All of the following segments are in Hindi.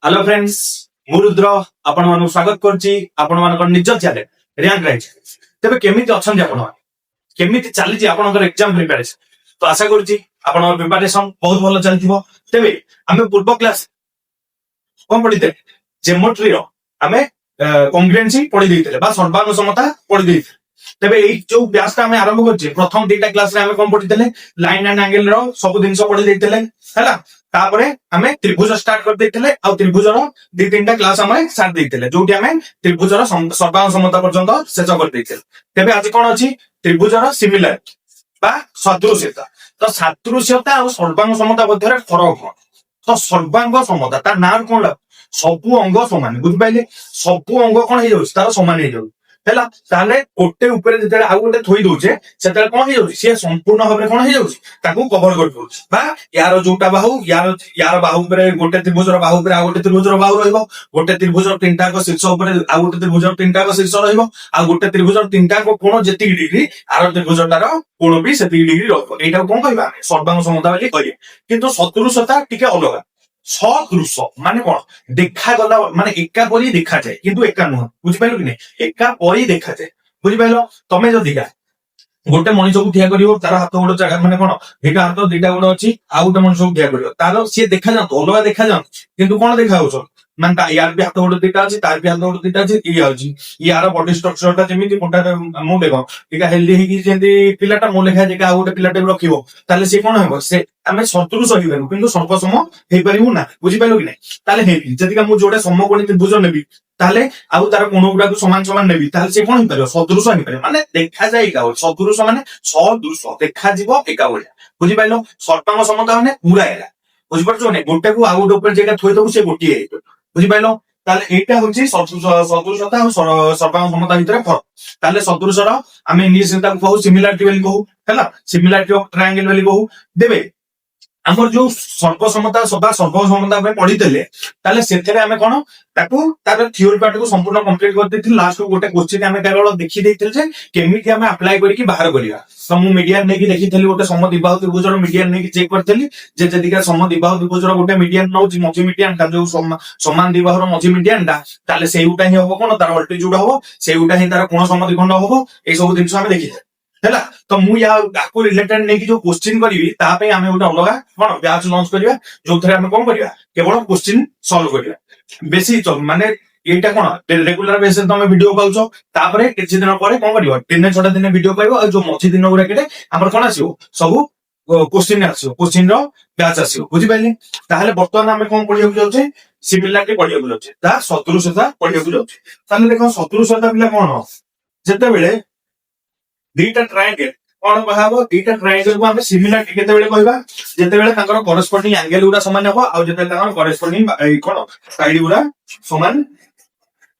हेलो फ्रेंड्स मु रुद्र आपण मानक स्वागत करछि आपण मानक निज चैनल रैंक राइज तबे केमिति अछन आपण केमिति चली छी आपनकर एग्जाम प्रिपरेशन तो आशा करछि आपनकर प्रिपरेशन बहुत भलो चलथिबो तबे हमें पूर्व क्लास कोन पढिते ज्योमेट्री रो हमें कॉन्ग्रुएंसी पढि दैथिले बा सर्वानुसमता पढि दैथिले तबे एई जो ब्यास हमें आरंभ करछि प्रथम दुईटा क्लास रे हमें कोन पढितले लाइन एंड एंगल रो सब जिंस पढि दैथिले हैला तापरे हमें त्रिभुज स्टार्ट कर देथिले आ त्रिभुज रो दि तीनटा क्लास हमें स्टार्ट देथिले जोटी हमें त्रिभुज रो सर्वानुसमता पर्यंत शेष कर देथिले तबे आज कोन अछि त्रिभुज रो सिमिलर बा सदृश्यता तो सदृश्यता और सर्वानुसमता मध्य फरक कोन तो सर्वांग समता तार नाम कोन सबु अंग समान बुझ पाइले सबु अंग कोन हे जाउछ तार समान हे जाउछ हैला ताले गोटे ऊपर जेते आ गोटे थोई दोछे सेते कोन हे जाउछ से संपूर्ण भाबरे कोन हे जाउछ ताकू कवर कर दोछ बा यार जोटा बाहु यार बाहु ऊपर गोटे त्रिभुज रो बाहु ऊपर आ गोटे त्रिभुज रो बाहु रहइबो गोटे त्रिभुज रो तीनटा को शीर्ष ऊपर आ गोटे त्रिभुज रो तीनटा को शीर्ष रहइबो आ गोटे त्रिभुज रो तीनटा को कोण जेति डिग्री आर त्रिभुजटार कोण भी सेति डिग्री रहइबो एटा कोन कहबा सर्वांग समता बोली कहिए किंतु सदृशता टिके अलग सदृश माने कोन देखा गला माने एका परी देखा जाए किंतु एका नुह बुझि पाइलो कि नै एका परी देखा जाए बुझि पाइलो तमे जदी का गोटे मनुष्य को ठिया करियो तार हाथ गोड़ जगह माने कोन एका हाथ दीटा गोड़ अछि आ गोटे मनुष्य को ठिया करियो तार से देखा जातो अलग देखा जातो किंतु कोन देखा होछ माने यार भी हाथ गोड़ दीटा अछि तार भी हाथ गोड़ दीटा अछि ई अछि यार बॉडी स्ट्रक्चर ता जेमिति मोटा मु देखो एका हेल्दी हिकी जेंति पिलाटा मो लेखा जेका गोटे पिलाटे रखिबो ताले से कोन हेबो से आमे सदृश होई पारु किंतु सर्वसम हेई परिबु ना बुझि पाइलो कि नै ताले हेबी जदिका मु जोडे समकोणी त्रिभुज नेबी ताले आउ तार कोण गुडा को समान समान नेबी ताले से कोन हेई पारो सदृश हेई पारे माने देखा जाय का सदृश माने सदृश देखा जीवो एका बलिया बुझि पाइलो सर्वांग समता माने पूरा हेला बुझि परछो नै गोटे को आउ गोटे ऊपर जेका थोइ दउ से गोटी हे बुझि पाइलो ताले एटा होची सदृशता और सर्वांग समता भितर फरक ताले सदृश रो आमे इंग्लिश रे ताको कहू सिमिलरिटी बोली कहू हैला सिमिलरिटी ऑफ ट्रायंगल बोली कहू देबे हमर जो सर्वसमता सभा सर्वसमता में पढ़ीतेले ताले सेथरे हमें कोन ताकू तार थ्योरी पार्ट को संपूर्ण कंप्लीट कर देथिल लास्ट को गोटे क्वेश्चन हमें केवल देखि देथिल जे केमिति हमें अप्लाई करी कि बाहर करिया तो मु मीडियन नै कि देखिथली गोटे समद्विबाहु त्रिभुज रो मीडियन नै कि चेक करथली जे जदिका समद्विबाहु त्रिभुज रो गोटे मीडियन नौ मझी मीडियन का जो समान द्विबाहु रो मझी मीडियन दा ताले सेउटा ही होबो कोन तार अल्टीट्यूड होबो सेउटा ही तार कोन समद्विखंड होबो ए सब दिन हमें देखि हैला तो मु या आको रिलेटेड नै कि जो क्वेश्चन करिवि ता पे हमें उटा अलगा कोन बैच लॉन्च करिया जो थरे हमें कोन करिया केवल क्वेश्चन सॉल्व करिया बेसी तो माने एटा कोन रेगुलर बेसिस तमे वीडियो पाउछो तापरे किछि दिन परे कोन करियो 3-6 दिन वीडियो पाइबो आ जो मछि दिन गुरा केटे हमर कोन आसीओ सब क्वेश्चन आसीओ क्वेश्चन रो बैच आसीओ बुझि पाइले ताहले वर्तमान हमें कोन पढियो जाउछे सिमिलरिटी पढियो जाउछे ता सदृशता पढियो जाउछे ताले देखो सदृशता बिला कोन जेते बेले दीटा ट्रायंगल कोन बहाबो दीटा ट्रायंगल को हमें सिमिलरिटी केते बेले कहबा जेते बेले ताकर कॉरेस्पोंडिंग एंगल गुरा समान हो आ जेते ताकर कॉरेस्पोंडिंग कोन साइड गुरा समान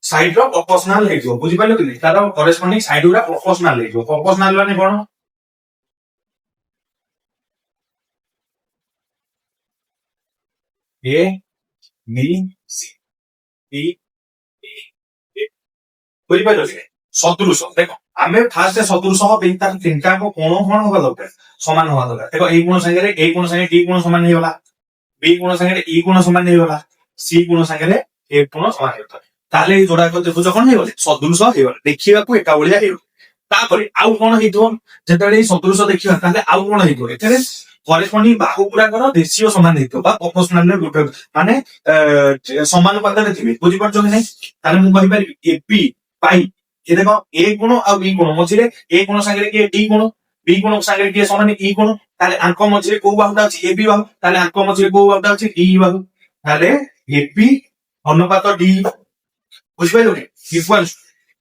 साइड रो प्रोपोर्शनल हे जो बुझि पाइलो कि नै तार कॉरेस्पोंडिंग साइड गुरा प्रोपोर्शनल हे जो प्रोपोर्शनल माने कोन A B C D A बुझि पाइलो कि सदृश देखो आमे फास्ट सदृश हो बे तार तीनटा को कोन होबा दरकार समान होबा दरकार देखो ए कोन संगे डी कोन समान हे वाला बी कोन संगे ई कोन समान हे वाला सी कोन संगे ए कोन समान हे ताले जोडा को त्रिभुज कोन हे गले सदृश हे गले देखिबा को एका बलिया हे तापरे आउ कोन हेथो जेतले सदृश देखिबा ताले आउ कोन हेथो एथरे कॉरेस्पोंडिंग बाहु गुरा कर रेशियो समान हेथो बा प्रोपोर्शनल रे गुटे माने समानुपात रे थिबे बुझि परछो कि नै ताले मु कहि पारि एपी पाई ये देखो ए गुण और बी गुण मझिरे ए गुण संगे के डी गुण बी गुण संगे के समान ई गुण ताले अंक मझिरे को बाहुटा अछि ए बी बाहु ताले अंक मझिरे को बाहुटा अछि डी बाहु ताले ए बी अनुपात डी बुझिपाइलो नि इक्वल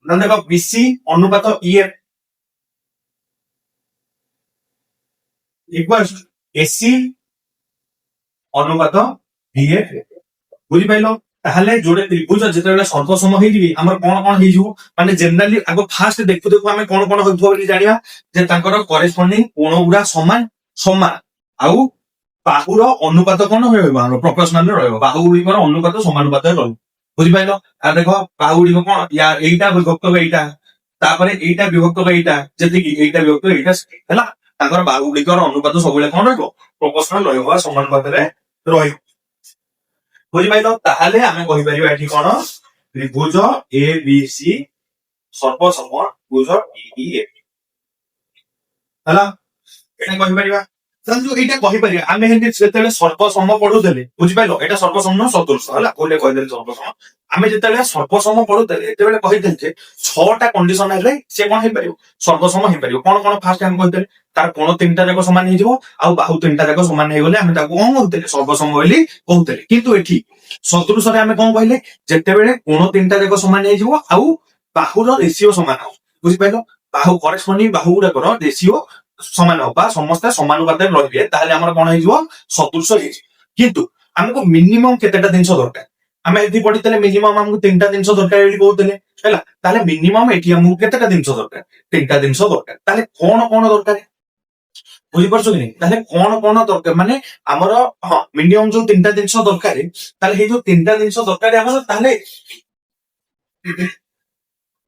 न देखो बीसी अनुपात ई एफ इक्वल एसी अनुपात बी एफ बुझिपाइलो ताहले जोडे त्रिभुज जेतेबेले सर्वसम हेइ दिबी हमर कोन कोन हेइ जु माने जनरली आगो फास्ट देखु देखु हमें कोन कोन होइबो बोली जानिबा जे तांकर कॉरेस्पोंडिंग कोन गुरा समान समान आउ बाहुर अनुपात कोन होइबो हमर प्रोपोर्शनल रे रहइबो बाहुर अनुपात समानुपात रे रहइबो बुझि पाइलो आ देखो बाहुर कोन या एटा विभक्त एटा तापरे एटा विभक्त एटा जति कि एटा विभक्त एटा हैला तांकर बाहुर अनुपात सबले कोन रहइबो प्रोपोर्शनल रहइबो समानुपात रे रहइबो ବୁଝିପାରିଲ? ତାହେଲେ ଆମେ କହିପାରିବା ଏଠି କଣ ତ୍ରିଭୁଜ ଏ ବି ସି ସର୍ବସମ ତ୍ରିଭୁଜ DEF ହେଲା, ଏଇଟା କହିପାରିବା। ଯୋଉ ଏଇଟା କହିପାରିବା ଆମେ ହେନ୍ତି ଯେତେବେଳେ ସର୍ବସମ ପଢୁଥିଲେ, ବୁଝିପାରିଲ? ଏଇଟା ସର୍ବସମ ସଦୃଶ ହେଲା, କୋଉଟା କହିଦେଲେ ସର୍ବସମ। ଆମେ ଯେତେବେଳେ ସର୍ବସମ ପଢୁଥିଲେ ସେତେବେଳେ କହିଥିଲେ ଯେ 6ଟା କଣ୍ଡିସନ ହେଲେ ସେ କଣ ହେଇପାରିବ, ସର୍ବସମ ହେଇପାରିବ। କଣ କଣ ଫାଷ୍ଟ ଆମେ କହିଥିଲେ, ତାର କୋଣ 3ଟା ଯାକ ସମାନ ହେଇଯିବ, ଆଉ ବାହୁ 3ଟା ଯାକ ସମାନ ହେଇଗଲେ ଆମେ ତାକୁ କଣ କହୁଥିଲେ, ସର୍ବସମ ବୋଲି କହୁଥିଲେ। କିନ୍ତୁ ଏଠି ସଦୃଶରେ ଆମେ କଣ କହିଲେ, ଯେତେବେଳେ କୋଣ 3ଟା ଯାକ ସମାନ ହେଇଯିବ ଆଉ ବାହୁର ରେସିଓ ସମାନ ହବ, ବୁଝିପାରିଲ? ବାହୁ କରେସ୍ପଣ୍ଡିଂ ବାହୁ ଗୁଡାକର ରେସିଓ ସମାନ ହବା, ସମସ୍ତେ ସମାନୁପାତରେ ରହିବେ, ତାହେଲେ ଆମର କଣ ହେଇଯିବ, ସଦୃଶ ହେଇଯିବ। କିନ୍ତୁ ଆମକୁ ମିନିମମ୍ କେତେଟା ଜିନିଷ ଦରକାର, ଆମେ ଏଠି ପଢିଥିଲେ ମିନିମମ୍ ଆମକୁ 3ଟା ଜିନିଷ ଦରକାର ବୋଲି କହୁଥିଲେ ହେଲା। ତାହେଲେ ମିନିମମ୍ ଏଠି ଆମକୁ କେତେଟା ଜିନିଷ ଦରକାର, 3ଟା ଜିନିଷ ଦରକାର। ତାହେଲେ କଣ କଣ ଦରକାର, ବୁଝିପାରୁଛ କି ନାଇଁ? ତାହେଲେ କଣ କଣ ଦରକାର ମାନେ ଆମର, ହଁ ମିନିମମ୍ ଯୋଉ 3ଟା ଜିନିଷ ଦରକାର, ତାହେଲେ ଏଇ ଯୋଉ 3ଟା ଜିନିଷ ଦରକାର ଆମର, ତାହେଲେ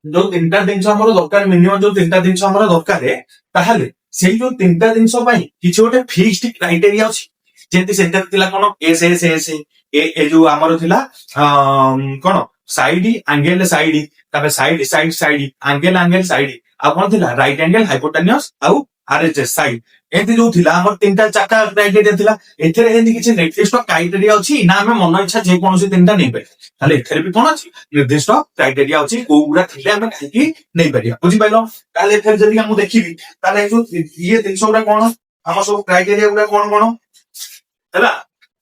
ଯୋଉ 3ଟା ଜିନିଷ ଆମର ଦରକାର, ମିନିମମ୍ ଯୋଉ 3ଟା ଜିନିଷ ଆମର ଦରକାର, ତାହେଲେ ସେଇ ଯୋଉ 3ଟା ଜିନିଷ ପାଇଁ କିଛି ଗୋଟେ ଫିକ୍ସଡ କ୍ରାଇଟେରିଆ ଅଛି। ଯେମିତି ସେଟାରେ ଥିଲା କଣ, ଏସ୍ ଏସ୍ ଏସ୍ ଏ ଯୋଉ ଆମର ଥିଲା କଣ, ସାଇଡ ଆଙ୍ଗେଲ ସାଇଡ, ତାପରେ side side side, angle angle side, ଆଉ କଣ ଥିଲା, ରାଇଟ ଆଙ୍ଗେଲ ହାଇପୋଟାନିୟସ ଆଉ RHS ସାଇଡ। ଏମିତି ଯୋଉ ଥିଲା ଆମର 3ଟା 4ଟା କ୍ରାଇଟେରିଆ ଥିଲା। ଏଥିରେ ଏମିତି କିଛି ନିର୍ଦ୍ଦିଷ୍ଟ କ୍ରାଇଟେରିଆ ଅଛି ନା ଆମେ ମନ ଇଚ୍ଛା ଯେକୌଣସି 3ଟା ନେଇପାରିବା? ତାହେଲେ ଏଥିରେ ବି କଣ ଅଛି, ନିର୍ଦ୍ଦିଷ୍ଟ କ୍ରାଇଟେରିଆ ଅଛି, କୋଉଗୁଡା ଥିଲେ ଆମେ କାହିଁକି ନେଇପାରିବା, ବୁଝିପାରିଲ? ତାହେଲେ ଏଥିରେ ଯଦି ମୁଁ ଦେଖିବି, ତାହେଲେ ଏଇ ଯୋଉ ଇଏ ଜିନିଷ ଗୁଡା କଣ, ଆମ ସବୁ କ୍ରାଇଟେରିଆ ଗୁଡା କଣ କଣ ହେଲା।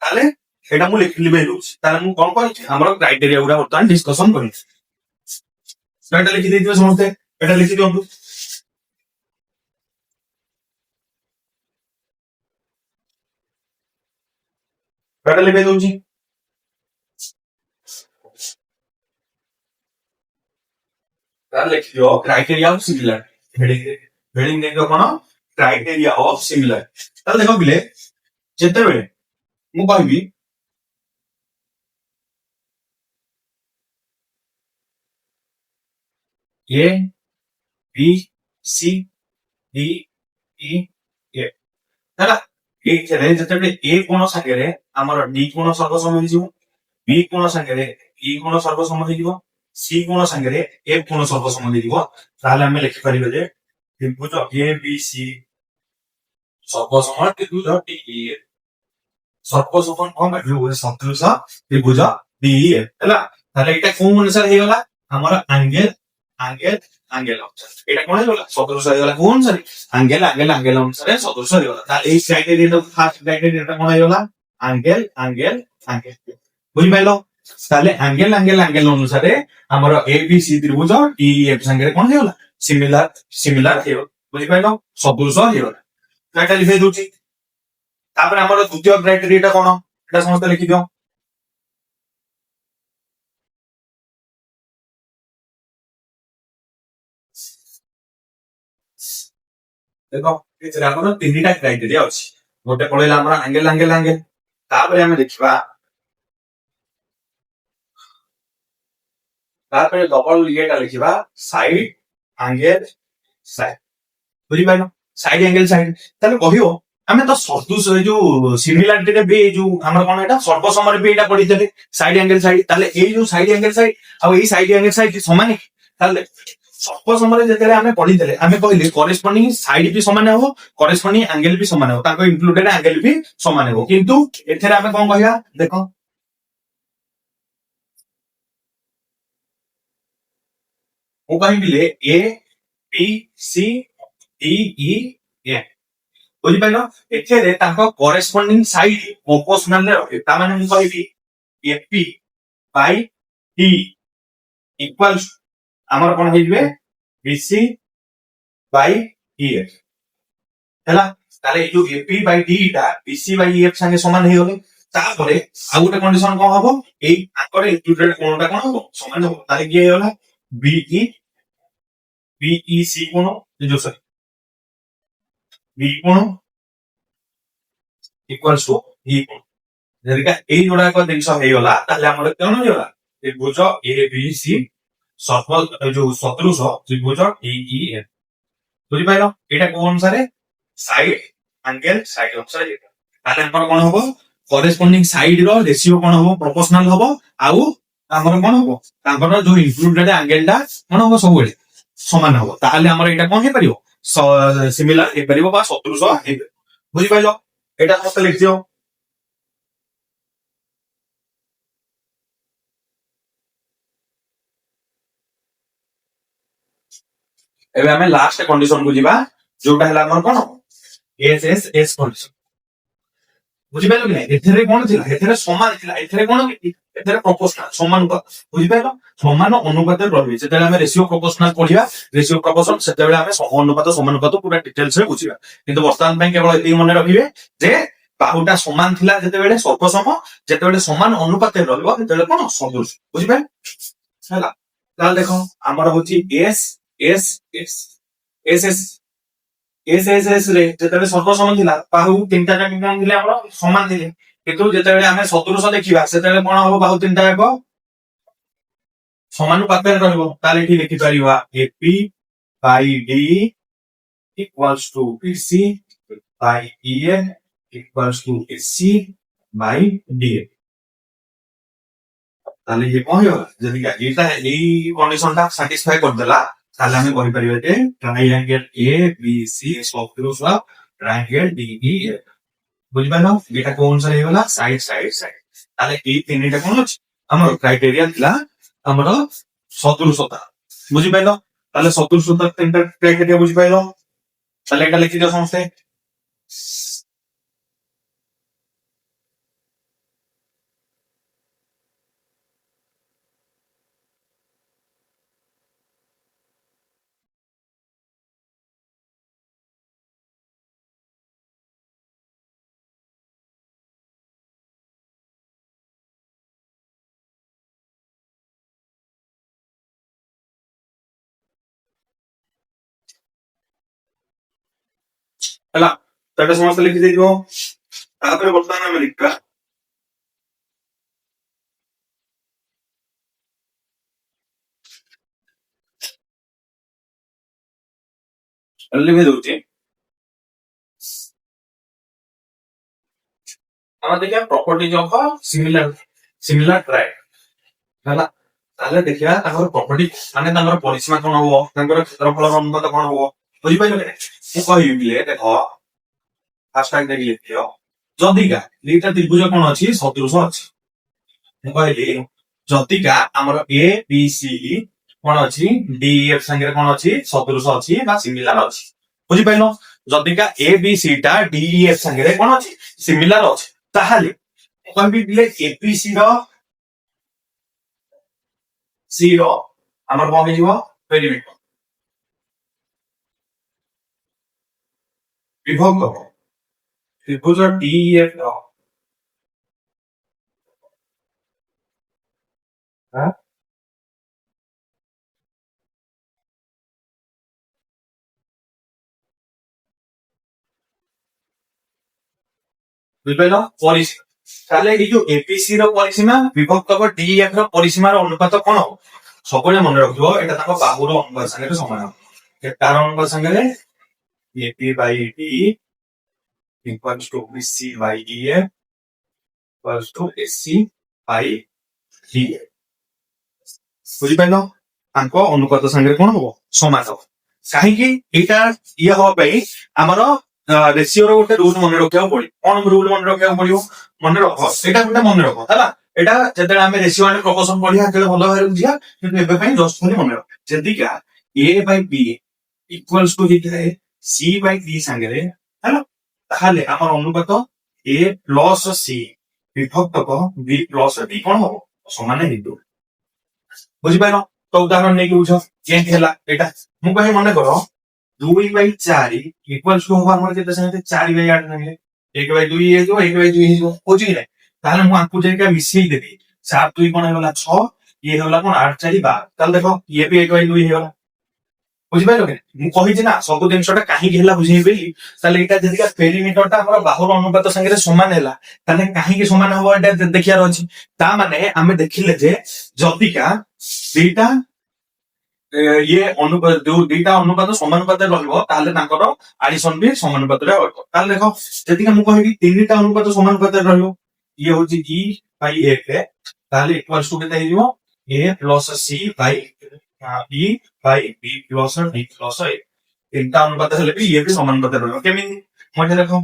ତାହେଲେ ଏଇଟା ମୁଁ ଲିଭେଇ ଦଉଛି। ତାହେଲେ ମୁଁ କଣ କରିଛି, ଆମର କ୍ରାଇଟେରିଆ ଗୁଡା ବର୍ତ୍ତମାନ ଡିସ୍କସନ କରିଛି। ଏଇଟା ଲିଖିଦେଇଥିବେ ସମସ୍ତେ, ଏଇଟା ଲିଖି ଦିଅନ୍ତୁ। ଏଇଟା ଲିଭେଇ ଦଉଛି। ତାହେଲେ ଲେଖିଦିଅ କ୍ରାଇଟେରିଆ ଅଫ ସିମିଲାର, ହେଡିଂ ଦେଇଦିଅ କଣ, କ୍ରାଇଟେରିଆ ଅଫ ସିମିଲାର। ତାହେଲେ ଦେଖ ପିଲେ, ଯେତେବେଳେ ମୁଁ କହିବି ଏ ବି ସି ଡି ଇ ଏ ହେଲା, ଏଇଥିରେ ଯେତେବେଳେ ଏ କୋଣ ସାଙ୍ଗରେ ଆମର ଡି କୋଣ ସର୍ବସମ ହେଇଯିବ, ବି କୋଣ ସାଙ୍ଗରେ ଇ କୋଣ ସର୍ବସମ ହେଇଯିବ, ସି କୋଣ ସାଙ୍ଗରେ ଏଫ କୋଣ ସର୍ବସମ ହେଇଯିବ, ତାହେଲେ ଆମେ ଲେଖିପାରିବା ଯେ ତ୍ରିଭୁଜ ଏ ବି ସି ସର୍ବସମ ତ୍ରିଭୁଜ DEF। ସର୍ବସମ କଣ ସଦୃଶ ତ୍ରିଭୁଜ DEF ହେଲା। ତାହେଲେ ଏଇଟା କୋଉ ଅନୁସାରେ ହେଇଗଲା, ଆମର ଆଙ୍ଗେଲ ଆଙ୍ଗେଲ ଆଙ୍ଗେଲ ଅନୁସାରେ ଏଇଟା କଣ ହେଇଗଲା, ସଦୃଶ ହେଇଗଲା। କୋଉ ଅନୁସାରେ, ଆଙ୍ଗେଲ ଆଙ୍ଗେଲ ଆଙ୍ଗେଲ ଅନୁସାରେ ସଦୃଶ ହେଇଗଲା। ତାହେଲେ ଏଇ କ୍ରାଇଟେରିଆ ଫାର୍ଷ୍ଟ କ୍ରାଇଟେରିଆ କଣ ହେଇଗଲା, ଆଙ୍ଗେଲ ଆଙ୍ଗେଲ ଆଙ୍ଗେଲ, ବୁଝିପାରିଲ? ତାହେଲେ ଆଙ୍ଗେଲ ଆଙ୍ଗେଲ ଆଙ୍ଗେଲ ଅନୁସାରେ ଆମର ଏ ବି ସି ତ୍ରିଭୁଜ DEF ସାଙ୍ଗରେ କଣ ହେଇଗଲା, ସିମିଲାର ସିମିଲାର ହେଇଗଲା, ବୁଝିପାରିଲ? ସଦୃଶ ହେଇଗଲା। ଏଇଟା ଲିଖେଇ ଦଉଛି। ତାପରେ ଆମର ଦ୍ୱିତୀୟ କ୍ରାଇଟେରିଆ କଣ, ଏଟା ସମସ୍ତେ ଲେଖିଦିଅ। ଦେଖ ଏଥିରେ ଆମର 3ଟା କ୍ରାଇଟେରିଆ ଅଛି। ଗୋଟେ ପଳେଇଲା ଆମର ଆଙ୍ଗେଲ ଆଙ୍ଗେଲ ଆଙ୍ଗେଲ, ତାପରେ ଆମେ ଦେଖିବା, ତାପରେ ଡବଲ ଇଏଟା ଲେଖିବା ସାଇଡ ଆଙ୍ଗେଲ ସାଇଡ, ବୁଝିପାରିଲ? Side angle side. ତାହେଲେ କହିବ ଆମେ ତ ସଦୃଶ ଏଇ ଯୋଉ ସିମିଲାରିଟିରେ ବି ଯୋଉ ଆମର କଣ ଏଇଟା ସର୍ବସମରେ ବି ଏଇଟା ପଢିଥିଲେ ସାଇଡ ଆଙ୍ଗେଲ ସାଇଡ। ତାହେଲେ ଏଇ ଯୋଉ ସାଇଡ ଆଙ୍ଗେଲ ସାଇଡ ଆଉ ଏଇ ସାଇଡ ଆଙ୍ଗେଲ ସାଇଡ ସମାନ କି? ତାହେଲେ ସର୍ବସମରେ ଯେତେବେଳେ ଆମେ ପଢିଥିଲେ ଆମେ କହିଲେ କରେସ୍ପଣ୍ଡିଂ ସାଇଡ ବି ସମାନ ହବ, କରେସ୍ପଣ୍ଡିଂ ଆଙ୍ଗେଲ ବି ସମାନ ହବ, ତାଙ୍କ ଇନକ୍ଲୁଡେଡ ଆଙ୍ଗେଲ ବି ସମାନ ହବ। କିନ୍ତୁ ଏଥିରେ ଆମେ କଣ କହିବା, ଦେଖ ମୁଁ କହିବି A B C D E F, ବୁଝିପାରିଲ? ଏଥିରେ ତାଙ୍କ କରେସ୍ପଣ୍ଡିଂ ସାଇଡ ପ୍ରୋପୋର୍ସନାଲରେ ରହିବେ। ତାମାନେ ମୁଁ କହିବି ଏପି ବାଇ ଟି ଇକ୍ୱାଲ୍ସ ଆମର କଣ ହେଇଯିବେ, ବିସି ବାଇ ଇଏଫ ହେଲା। ତାହେଲେ ଏଇ ଯୋଉ ଏପି ବାଇ ଡି ଟା ବିସି ବାଇ ଇଏଫ ସାଙ୍ଗେ ସମାନ ହେଇଗଲେ, ତାପରେ ଆଉ ଗୋଟେ କଣ୍ଡିସନ କଣ ହବ, ଏଇ ଆଙ୍କର ଇନକ୍ଲୁଡେଡ କୋଣଟା କଣ ହବ, ସମାନ ହବ। ତାହେଲେ କିଏ ହେଇଗଲା, ବିଇ ସି କୋଣ, ଯୋଉ ସରି ବି କୋଣ ଇକ୍ୱାଲ୍ସ ଟୁ ଇ କୋଣ। ଯଦି ଏଇ ଯୋଡାକ ଜିନିଷ ହେଇଗଲା, ତାହେଲେ ଆମର କଣ ହେଇଗଲା, ତ୍ରିଭୁଜ ଏ ବି ସି ଯୋଉ ସଦୃଶ ତ୍ରିଭୁଜ DEF, ବୁଝିପାରିଲ? ଏଇଟା କୋଉ ଅନୁସାରେ, ସାଇଡ ଆଙ୍ଗେଲ ସାଇଡ ଅନୁସାରେ। ତାହେଲେ ଆମର କଣ ହବ, करेस्पोंडिंग साइड रो रेशियो कौन हो प्रोपोर्शनल हो आउ हमर कौन हो तांकर जो इंक्लूडेड एंगल टा कौन हो सब बेले समान हो ताले हमर एटा कौन हे परियो सिमिलर हे परियो बा सदृश हे बुझि पाइलो एटा समस्त लिखियो एबे हमें लास्ट कंडीशन बुझिबा जोटा हला हमर कौन एस एस एस कंडीशन बुझिपाइलो कि नहीं एथरे कोन थिला एथरे समान थिला एथरे कोन एथरे प्रोपोर्शनल समान बुझिपाइलो समान अनुपात रहबे सेतेले हम रेशियो प्रोपोर्शनल पढिबा रेशियो प्रोपोर्शन सेतेले हम अनुपात समानुपात पूरा डिटेल्स रे बुझिबा किंतु वर्तमान ପାଇଁ केवल एती मने रखिबे जे बाहुटा समान थिला जेतेबेले सर्वसम जेतेबेले समान अनुपात रहबो सेतेले कोन सदृश बुझिपाइलो हैला ताल देखो हमर होची S S S S S S S S रे जेतेबेले सर्वसम थिला बाहु तीनटा जाक कोन थिले हमर समान थिले किंतु जेतेबेले हम सदृश देखिबा सेतेबेले कोन हो बाहु तीनटा जाक समानुपात रहबो ताले एठी लिखि परिबा AP by D equals to PC by EN equals to AC by D ताले ये कोन हो जदी एटा ए कंडीशन ता सैटिस्फाई कर देला ताले हम करि परिबे जे ट्रायंगल ए बी सी सदृश ट्रायंगल डी ई एफ बुझ पाइलो एटा कोन से हेगला साइड साइड साइड ताले ए तीनटा कोन अछि हमर क्राइटेरिया थिला हमर सदृशता बुझि पाइलो ताले सदृशता तीनटा क्राइटेरिया बुझि पाइलो ताले एटा लिखि दियो समस्ते हला ताले समस्ते लिखि दियो तापर वर्तमान हम लिखा लिखि दोची हम देखिया properties of similar similar try हला ताले देखिया ताकर प्रॉपर्टी माने ताकर परिसीमा कोन हो ताकर क्षेत्रफल अनुपात कोन हो बुझि पाइलो के मु कहिबिले देखो फास्ट टाइम देखि लिखियो जदिका दुईटा त्रिभुज कोन अछि सदृश अछि मु कहली जदिका हमर ए बी सी कोन अछि डी एफ संगे कोन अछि सदृश अछि बा सिमिलर अछि बुझि पाइलो जदिका ए बी सी टा डी एफ संगे कोन अछि सिमिलर अछि ताहाले कहबी बिले एपीसी रो सी रो हमर कोन हे जीवो पेरिमीटर विभक्त त्रिभुज डी एफ रो हां बुझिपाइलो परिसीमा ताले ए जो एपीसी रो परिसीमा विभक्त डी एफ रो परिसीमा रो अनुपात कोन हो सबले मन रखिबो एटा ताको बाहुर अनुपात संगे समान हो तार अनुपात संगे AP by D equals to BC by EF equals to AC by D बुझि पाइलो तांको अनुपात संगे कोन हो समान हो काहे कि एटा ये हो पई हमरो रेशियो रो गोटे रूल मन रखिया पड़ी कोन रूल मन रखिया पड़ियो मन रखो एटा गोटे मन रखो हला एटा जेते हम रेशियो एंड प्रोपोर्शन पढिया केले भलो भाई बुझिया किंतु एबे पई जस्ट खाली मन रखो जदी का A by B equals to हिताए सी बाय डी संगे हला ताहाले हमर अनुपात ए प्लस सी विभक्त बी प्लस डी कोन हो समान हेतु बुझि पाइलो तो उदाहरण नै कि बुझो केन हेला एटा मु कहि मन करो 2/4 इक्वल्स टू हमर केते संगे 4/8 संगे 1/2 हे जो 1/2 हे जो बुझि नै ताले मु आकु जेका मिसई देबी 7 2 कोन होला 6 ये होला कोन 8 4 12 ताले देखो ये भी 1/2 हे होला बुझि पाइलो के मु कहि जे ना सब दिनसटा काहे हेला बुझि बेली ताले एटा जदिका पेरीमीटर ता हमर बाहुर अनुपात संगे समान हेला ताले काहे के समान हो एटा देखिया रहछि ता माने हमें देखिले जे जदिका दुईटा ये अनुपात जो दुईटा अनुपात समानुपात रहइबो ताले तांकर एडिशन भी समानुपात रे रहइबो ताले देखो जदिका मु कहिबी तीनटा अनुपात समानुपात रहइबो ये होची E बाई F ताले इक्वल्स टू केते हिजो A plus C by E by B plus D plus A तीनटा अनुपात हेले भी ये भी समानुपात रहबो केमिति मजे देखो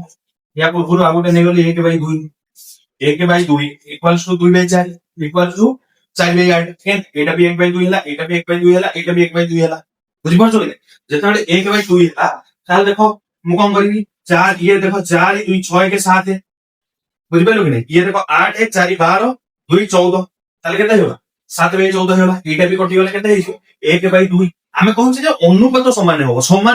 या पूर्व आगोटे नै गली 1 by 2 1 by 2 equals to 2 by 4 equals to 4 by 8 केन एटा भी 1 बाई 2 हैला एटा भी 1 बाई 2 हैला एटा भी 1 बाई 2 हैला बुझि परछो कि जेतबे 1 बाई 2 हैला ताले देखो मु कोन करिवि 4 ये देखो 4 2 6 के 7 है बुझि पाइलो कि नै ये देखो 8 1 4 12 2 14 ताले केते होला 7 बाई 14 होला एटा भी कटि गले केते हिसो 1 बाई 2 आमे कहूचे जे अनुपात समान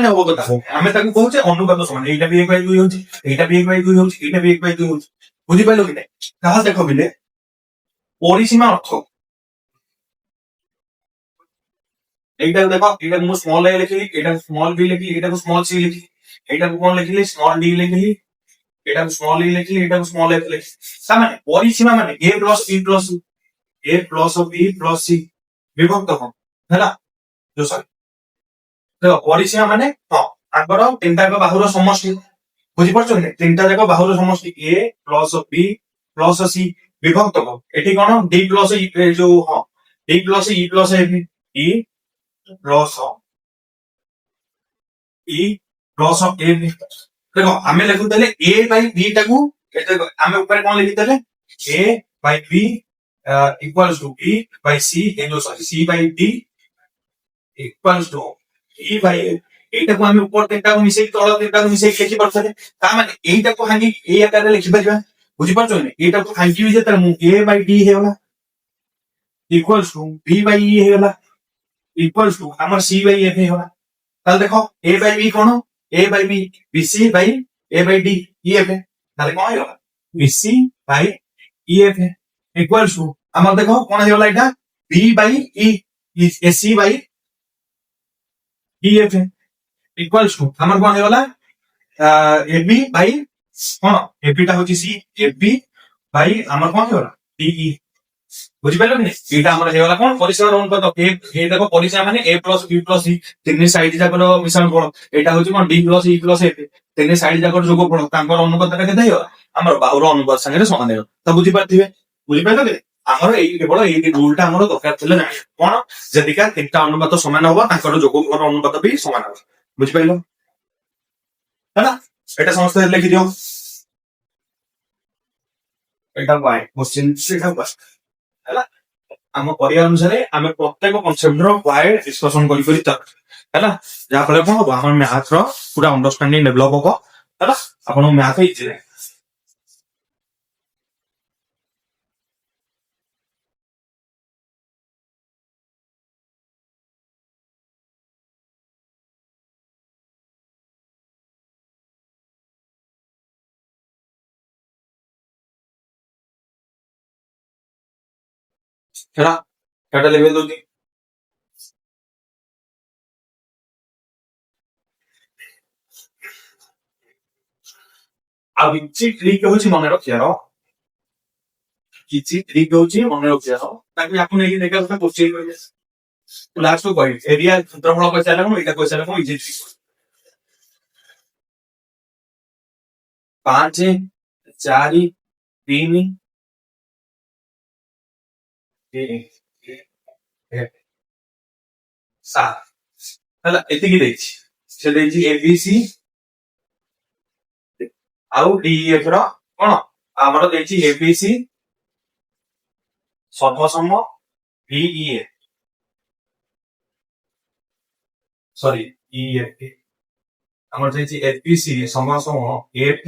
हो कथा आमे ताकू कहूचे अनुपात समान एटा भी 1 बाई 2 होची एटा भी 1 बाई 2 होची एटा भी 1 बाई 2 होची बुझि पाइलो कि नै ताहा देखो बिले परिसीमा अर्थ एटा देखो एटा मु स्मॉल ए लिखली एटा स्मॉल बी लिखली एटा को स्मॉल सी लिखली एटा को कोन लिखली स्मॉल डी लिखली एटा को स्मॉल ई लिखली एटा को स्मॉल एफ लिखली ता माने परिसीमा माने a plus b plus a plus b plus c विभक्त हो हैला जो सर देखो परिसीमा माने हां आगर तीनटा को बाहुर समष्टि बुझि परछो ने तीनटा जाको बाहुर समष्टि a plus b plus c विभक्त हो एठी कोन d प्लस e जो हां d plus e plus f e plus e plus a देखो आमे लिखु तले a बाई b टाकू एते आमे ऊपर कोन लिखि तले a by b equals to b by c ए जो sorry c by d equals to e by एटा को आमे ऊपर तेटा को मिसेई तळ तेटा को मिसेई लिखि परछले ता माने एटा को हांगी a आकार लिखि परबा बुझि परछो ने एटा को हांगी जे तर मु a बाई d हेला equals to b by e हेला इक्वल्स टू हमर c बाई f हेला ताल देखो a बाई b कोन a by b bc by a by d ef ताले कोन हेला bc by ef equals to हमर देखो कोन हेला एटा b by e ac by ef equals to हमर कोन हेला ab बाई कोन ab टा होची c ab बाई हमर कोन हेला de बुझि पाइलो कि एटा हमर हेला कोन परिसीमा अनुपात ए देखो परिसीमा माने a plus b plus c तीन साइड जाकर मिश्रण कोन एटा होची कोन d plus e plus f तीन साइड जाकर जोगफल तांकर अनुपातटा केते हेला हमर बाहुर अनुपात संगे समान हेला त बुझि पाथिबे बुझि पाइलो कि हमर एई केवल एई रूलटा हमर दरकार थिले जानि कोन जदिका तीनटा अनुपात समान होबा तांकर जोगफल अनुपात भी समान होबा बुझि पाइलो हैना एटा समस्त लिखि दियो एटा बाय क्वेश्चन सेटा बस हैला हम करिया अनुसार हम प्रत्येक कांसेप्ट रो वाय डिस्कशन करि करि तक हैला जा फले कोन हमर मैथ रो पूरा अंडरस्टैंडिंग डेवलप हो हैला आपण मैथ इजी रे हैला केटा लेवल दोती अब इची ट्रिक होची मने रखियारो किछि ट्रिक होची मने रखियारो ताकि आपण एई देखा तो क्वेश्चन करिस लास्ट को कहि एरिया क्षेत्रफल कैसा लागो एटा कैसा लागो इजी 5 4 3 7 हैला एति की देछि से देछि abc आउ def रो कोन हमर देछि abc सर्वसम ve सॉरी ef हमर देछि fpc सर्वसम f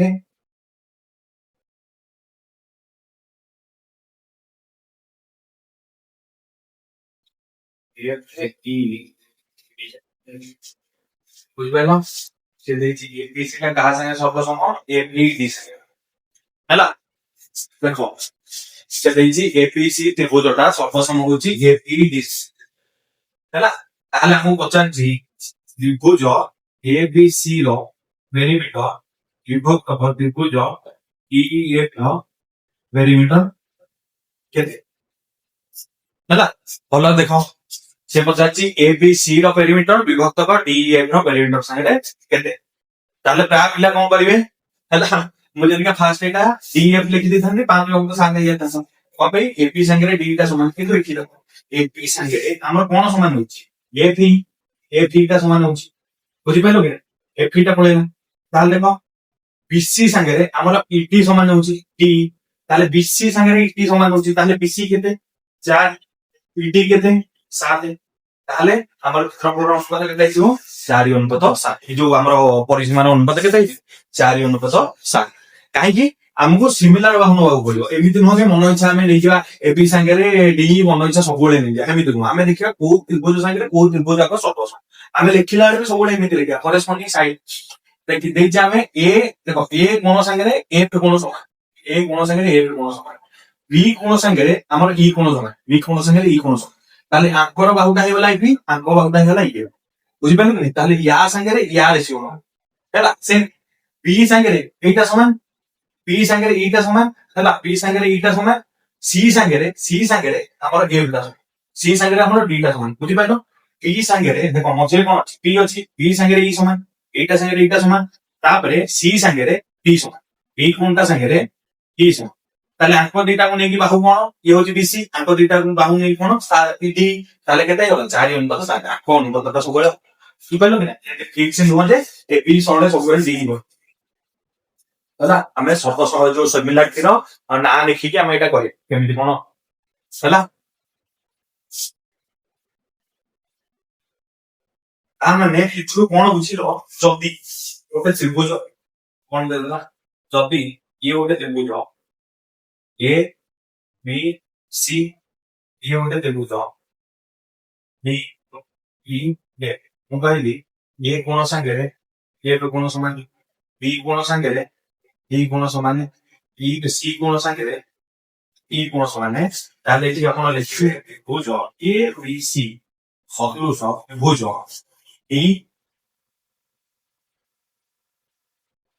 बुझ पाइलो से देछि एबीसी का कहा संगे सर्वसम एबीडी हैला देखो से देछि एबीसी त्रिभुजटा सर्वसम होछि एबीडी हैला ताले हम पचान जी त्रिभुज एबीसी रो पेरीमीटर विभक्त कर त्रिभुज ईईएफ रो पेरीमीटर केते हैला भलो देखो से पचाची एबीसी रो पेरीमीटर विभक्त कर डीईएफ रो पेरीमीटर संगे केते ताले प्राय पिला कोन करिवे हैला मुझे इनका फास्ट एटा डीएफ लिखि दे थाने 5 लोग तो सामने ये था कौन भाई एपी संगे डी टा समान किंतु एठी देखो एपी संगे हमर कोन समान होची एफी टा समान होची बुझि पाइलो के एफी टा पळेला ताल देखो बीसी संगे हमर इटी समान होची टी ताले बीसी संगे इटी समान होची ताले बीसी केते 4 इटी केते 7 ताले हमर क्षेत्रफल अनुपात केते हिजो 4 अनुपात 7 जो हमर परिसीमार अनुपात केते हिजो 4 अनुपात 7 काहे कि हमको सिमिलर बाहुन होबा पड़िबो एमिति न के मन इच्छा हमें नै जिवा एबी संगे रे डी मन इच्छा सब बेले नै जा एमिति न हमें देखिया को त्रिभुज संगे को त्रिभुज जाक सदस हमें लिखिला रे सब बेले एमिति लिखिया करेस्पोंडिंग साइड देखि देइ जे हमें ए देखो ए कोन संगे रे ए पे कोन समान ए कोन संगे रे ए पे कोन समान बी कोन संगे रे हमर ई कोन समान बी कोन संगे रे ई कोन समान ताले आंकर बाहुटा हे वाला बी आंकर बाहुटा हे वाला ई बुझि पाइलो नै ताले या संगे रे या रेशियो हैला से बी संगे रे एटा समान पी संगे ईटा समान हैला पी संगे ईटा समान सी संगे हमर ए टा सी संगे हमर डी टा समान बुझि पाइलो पी संगे देखो मझे कोन अछि पी अछि पी संगे ई समान एटा संगे ईटा समान तापरे सी संगे डी समान पी कोनटा संगे ई समान ताले आंको दीटा को नेकी बाहु कोन ये होची बीसी आंको दीटा को बाहु नेकी कोन डी ताले केते होला 4 अनुपात 7 आंको अनुपात ता सबले बुझि पाइलो कि ठीक से नुवा जे ए पी सळे सबले डी हो होला हमें सर्व सहज जो सिमिलरिटी रो ना लिखि के हम एटा करे केमिति कोन होला आ माने किछु कोन बुझिलो जदी ओके त्रिभुज कोन देला जदी ये ओके त्रिभुज ए बी सी ये ओके त्रिभुज बी ई दे मुगाइली ये कोन संगे ये पे कोन समान बी कोन संगे ई कोन समान ई पे सी कोन संगे ई कोन समान ताले एठी आपण लिखिबे भुज ए बी सी सकलुस भुज ई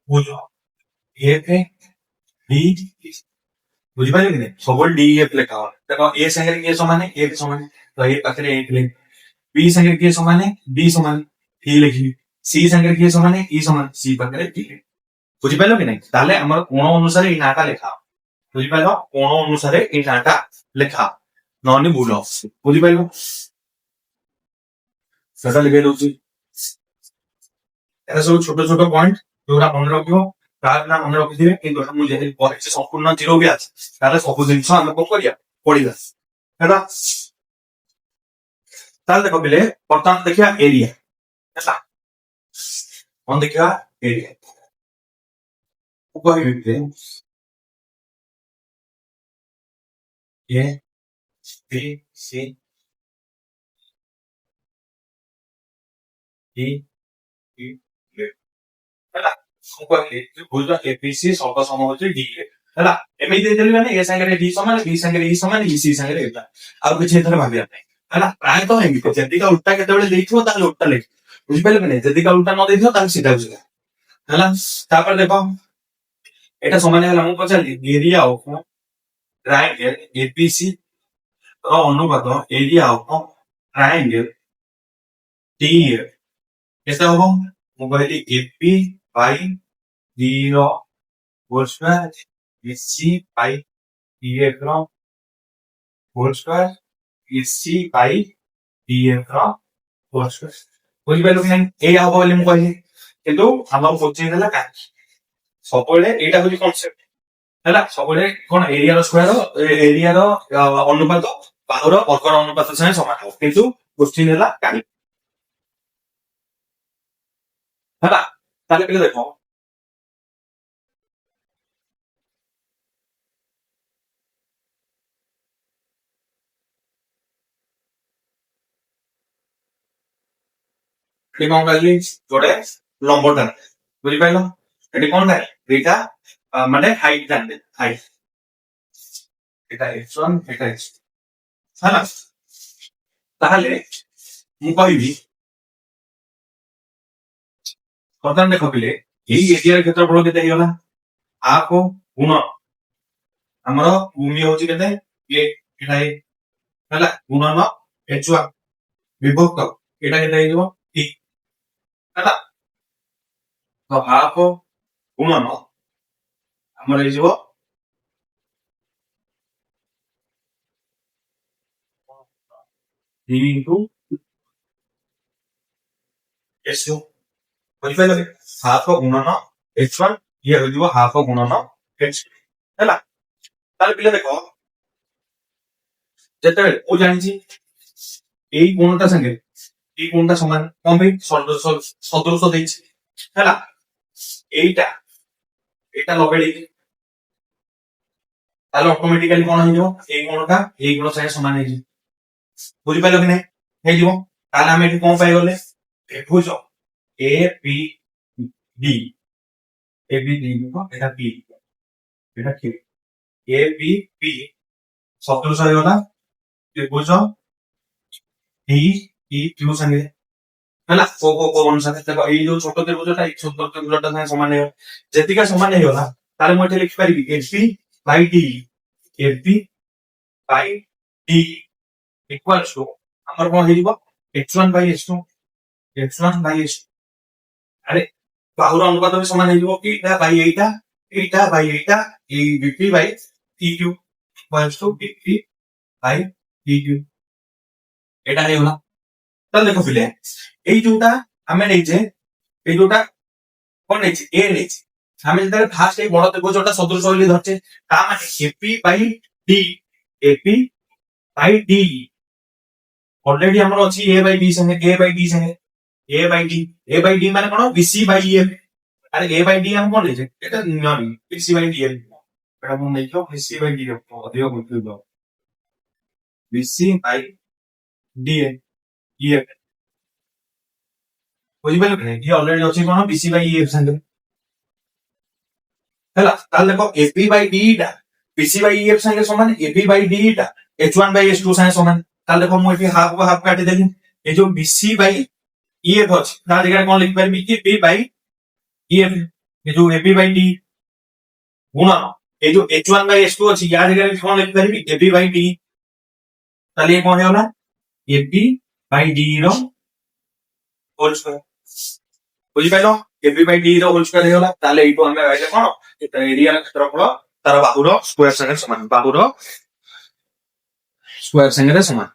भुज ए पे बी बुझि पाइले कि नै सबल डी एफ लेखा देखो ए संगे के समान है ए के समान तो ए पाखरे ए लिख बी संगे के समान है डी समान ई लिखि सी संगे के समान है ई समान सी पाखरे डी बुझि पाइलो कि नै ताले हमर कोण अनुसार ई नाटा लेखा बुझि पाइलो कोण अनुसार ई नाटा लेखा ननि भूल बुझि पाइलो सदा लिखे दोची एरा सब छोट छोट पॉइंट जोरा मन रखियो तार ना मन रखि दिबे किंतु हम जे परीक्षा संपूर्ण जीरो भी আছে ताले सब जिंस हम को करिया पढिबा हैला ताले देखो बिले प्रथम देखिया एरिया हैला on देखिया एरिया ऊपर हिते A B C D E हैला ऊपर हिते बुझा एपीसी सब सम होची डी हैला एमे दे देली माने ए संगे डी समान बी संगे ई समान ई सी संगे एटा आ किछ एथर भाबिया नै हैला प्राय तो हेमी तो जदी का उल्टा केते बेले देइथो ता उल्टा ले बुझि पाइले कि नै जदी का उल्टा न देइथो ता सीधा बुझा हैला तापर देखो एटा समान हैला मु पचाली एरिया ऑफ ट्रायंगल एपीसी रो अनुपात एरिया ऑफ ट्रायंगल टीएफ कैसा होगा मु कहली एपी बाय डी रो whole square AC by TF रो whole square AC by TF रो होल स्क्वायर बुझि पाइलो कि नै ए आबो बोली मु कहली किंतु हमर कोचिंग देला का सबले एटा होली कांसेप्ट हैला सबले कोन एरिया रो स्क्वायर एरिया रो अनुपात बाहुर वर्ग रो अनुपात संगे समान हो किंतु क्वेश्चन हैला कानी हैला ताले पहिले देखो क्लिक ऑन कर ली जोड़े लंबटा बुझि पाइलो एटी कोन है दुईटा माने हाइट जान दे हाइट এটা x1 এটা x2 हैला ताहले मु कहिबी प्रथम देखो पिले एई एरिया क्षेत्रफल केते हिगला आ को गुण हमरो भूमि होची केते ये एटा हैला गुण न h1 विभक्त एटा केते हिजो t हैला तो हाफ गुण न ଆମର ହେଇଯିବ D into S2 ବୁଝିପାରିଲେ ହାଫ ଗୁଣନ H1 ଇଏ ହେଇଯିବ ହାଫ ଗୁଣନ H2 ହେଲା। ତାହେଲେ ପିଲା ଦେଖ ଯେତେବେଳେ ମୁଁ ଜାଣିଛି ଏଇ ଗୁଣଟା ସାଙ୍ଗେ ଏଇ ଗୁଣଟା ସମାନ କଣ ପାଇଁ ସଦୃଶ ଦେଇଛି ହେଲା। ଏଇଟା ଏଇଟା ଲଗେଇ ଦେଇଛି ତାହେଲେ ଅଟୋମେଟିକାଲି କଣ ହେଇଯିବ ଏଇ ଗୁଣଟା ଏଇ ଗୁଣ ସାଙ୍ଗେ ସମାନ ହେଇଯିବ ବୁଝିପାରିଲ କି ନାଇଁ ହେଇଯିବ। ତାହେଲେ ଆମେ ଏଠି କଣ ପାଇଗଲେ ତ୍ରିଭୁଜ A P D A B D ଏଟା ପି ଏଟା Q ଏ ବি ପି ସଦୃଶ ହେଇଗଲା ତ୍ରିଭୁଜ ଡି ଇ କ୍ୟୁ ସାଙ୍ଗେ ହେଲା କୋ ଅନୁସାରେ ଦେଖ ଏଇ ଯୋଉ ଛୋଟ ତ୍ରିଭୁଜଟା ଏଇ ଛୋଟ ତ୍ରିଭୁଜଟା ସାଙ୍ଗେ ସମାନ ହେଇଗଲା ଯେତିକା ସମାନ ହେଇଗଲା ତାହେଲେ ମୁଁ ଏଠି ଲେଖିପାରିବି AP by D AP by D equals to ଆମର କଣ ହେଇଯିବ x1 Bai x2 x1 Bai x2 ଆରେ ବାହୁର ଅନୁପାତ ବି ସମାନ ହେଇଯିବ ଏଇଟା ବାଇ ଏଇଟା ଏଇଟା ବାଇ ଏଇଟା ଏଇ BP Bai PQ equals to BP Bai PQ ଏଇଟା ହେଇଗଲା। ତାହେଲେ ଦେଖ ପିଲେ ଏଇ ଯୋଉଟା ଆମେ ନେଇଛେ ଏଇ ଯୋଉଟା କଣ ନେଇଛି ଏ ନେଇଛି ଆମେ ଯେତେବେଳେ ଫାଷ୍ଟ ଏଇ ବଡ ତ୍ରିଭୁଜଟା ସଦୃଶ ବୋଲି ଧରିଛେ ତା ମାନେ AP by D AP by D already हमरो अछि ए बाय डी संगे ए बाय डी संगे ए बाय डी माने कोन बीसी बाय ए अरे ए बाय डी हम कोन ले जे एटा नॉन बीसी बाय डी एटा हम नै क्यों बीसी बाय डी अधिक गुण दो बीसी बाय डी ए बुझि पालो कि ये ऑलरेडी अछि कोन बीसी बाय ए संगे हैला ताल देखो एपी बाय डी टा बीसी बाय ए संगे समान एपी बाय डी टा h1 बाय h2 संगे समान ताल देखो मु एठी हाफ को हाफ काटी देली ए जो बीसी बाय ef अछि ता जगह कोन लिख परबी कि p बाय ef ए जो ab बाय d गुणन ए जो h1 बाय h2 अछि या जगह कोन लिख परबी ab बाय d ताले ये कोन होला ab बाय d रो होल स्क्वायर बुझि पाइलो ab बाय d रो होल स्क्वायर हेला ताले एटो हम आइले कोन एरिया क्षेत्रफल तार बाहुर स्क्वायर संगे समान बाहुर स्क्वायर संगे समान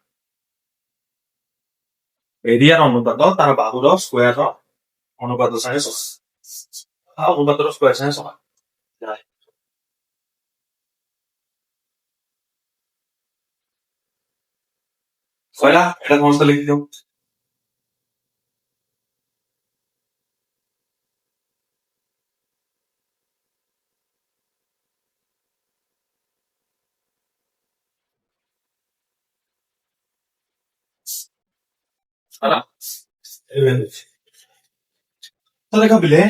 एरिया अनुपात तार बाहुर स्क्वायर अनुपात संगे समान अनुपात स्क्वायर संगे समान सैला एटा समस्त लिखि दियो ହେଲା तो देखो बिले